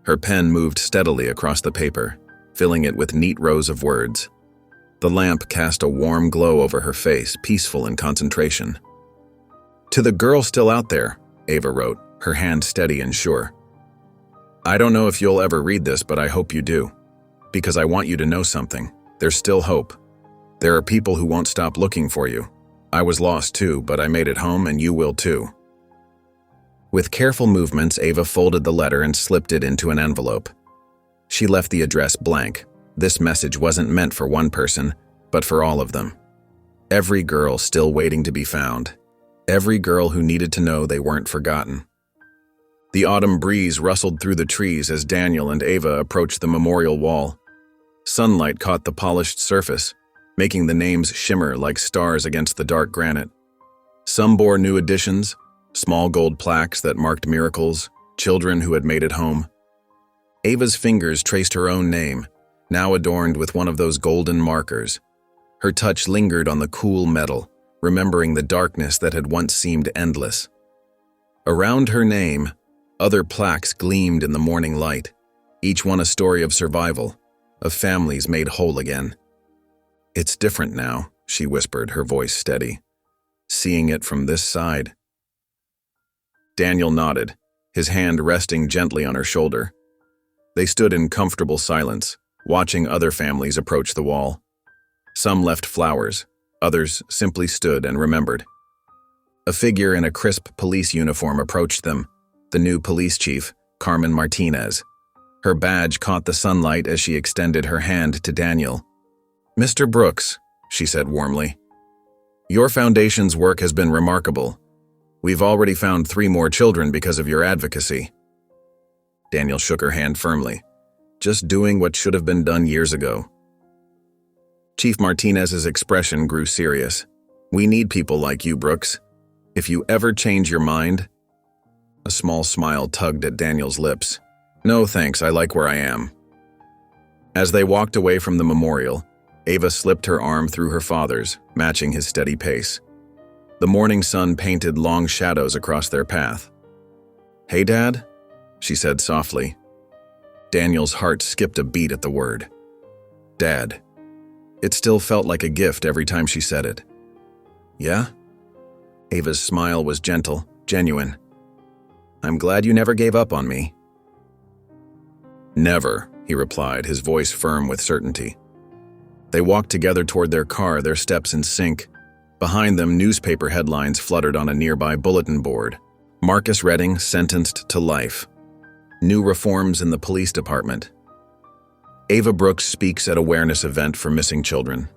Her pen moved steadily across the paper, filling it with neat rows of words. The lamp cast a warm glow over her face, peaceful in concentration. To the girl still out there, Ava wrote, her hand steady and sure. I don't know if you'll ever read this, but I hope you do. Because I want you to know something. There's still hope. There are people who won't stop looking for you. I was lost too, but I made it home and you will too. With careful movements, Ava folded the letter and slipped it into an envelope. She left the address blank. This message wasn't meant for one person, but for all of them. Every girl still waiting to be found. Every girl who needed to know they weren't forgotten. The autumn breeze rustled through the trees as Daniel and Ava approached the memorial wall. Sunlight caught the polished surface, making the names shimmer like stars against the dark granite. Some bore new additions, small gold plaques that marked miracles, children who had made it home. Ava's fingers traced her own name, now adorned with one of those golden markers. Her touch lingered on the cool metal, remembering the darkness that had once seemed endless. Around her name, other plaques gleamed in the morning light, each one a story of survival, of families made whole again. It's different now, she whispered, her voice steady. Seeing it from this side. Daniel nodded, his hand resting gently on her shoulder. They stood in comfortable silence, watching other families approach the wall. Some left flowers, others simply stood and remembered. A figure in a crisp police uniform approached them, the new police chief, Carmen Martinez. Her badge caught the sunlight as she extended her hand to Daniel. Mr. Brooks, she said warmly, your foundation's work has been remarkable. We've already found 3 more children because of your advocacy. Daniel shook her hand firmly, just doing what should have been done years ago. Chief Martinez's expression grew serious. We need people like you, Brooks. If you ever change your mind… A small smile tugged at Daniel's lips. No thanks, I like where I am. As they walked away from the memorial, Ava slipped her arm through her father's, matching his steady pace. The morning sun painted long shadows across their path. Hey, Dad? She said softly. Daniel's heart skipped a beat at the word. Dad. It still felt like a gift every time she said it. Yeah? Ava's smile was gentle, genuine. I'm glad you never gave up on me. Never, he replied, his voice firm with certainty. They walked together toward their car, their steps in sync. Behind them, newspaper headlines fluttered on a nearby bulletin board. Marcus Redding sentenced to life. New reforms in the police department. Ava Brooks speaks at awareness event for missing children.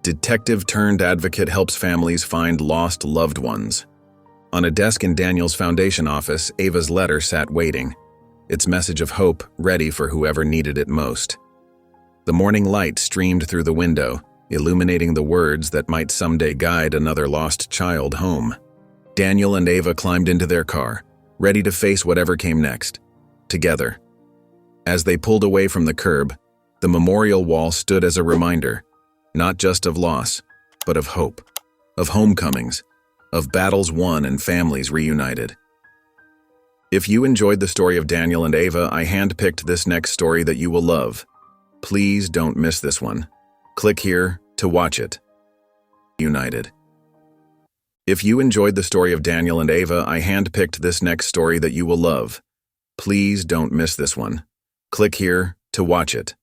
Detective-turned-advocate helps families find lost loved ones. On a desk in Daniel's foundation office, Ava's letter sat waiting, its message of hope ready for whoever needed it most. The morning light streamed through the window, illuminating the words that might someday guide another lost child home. Daniel and Ava climbed into their car, ready to face whatever came next, together. As they pulled away from the curb, the memorial wall stood as a reminder, not just of loss, but of hope, of homecomings, of battles won and families reunited. If you enjoyed the story of Daniel and Ava, I handpicked this next story that you will love. Please don't miss this one. Click here to watch it. United. If you enjoyed the story of Daniel and Ava, I handpicked this next story that you will love. Please don't miss this one. Click here to watch it.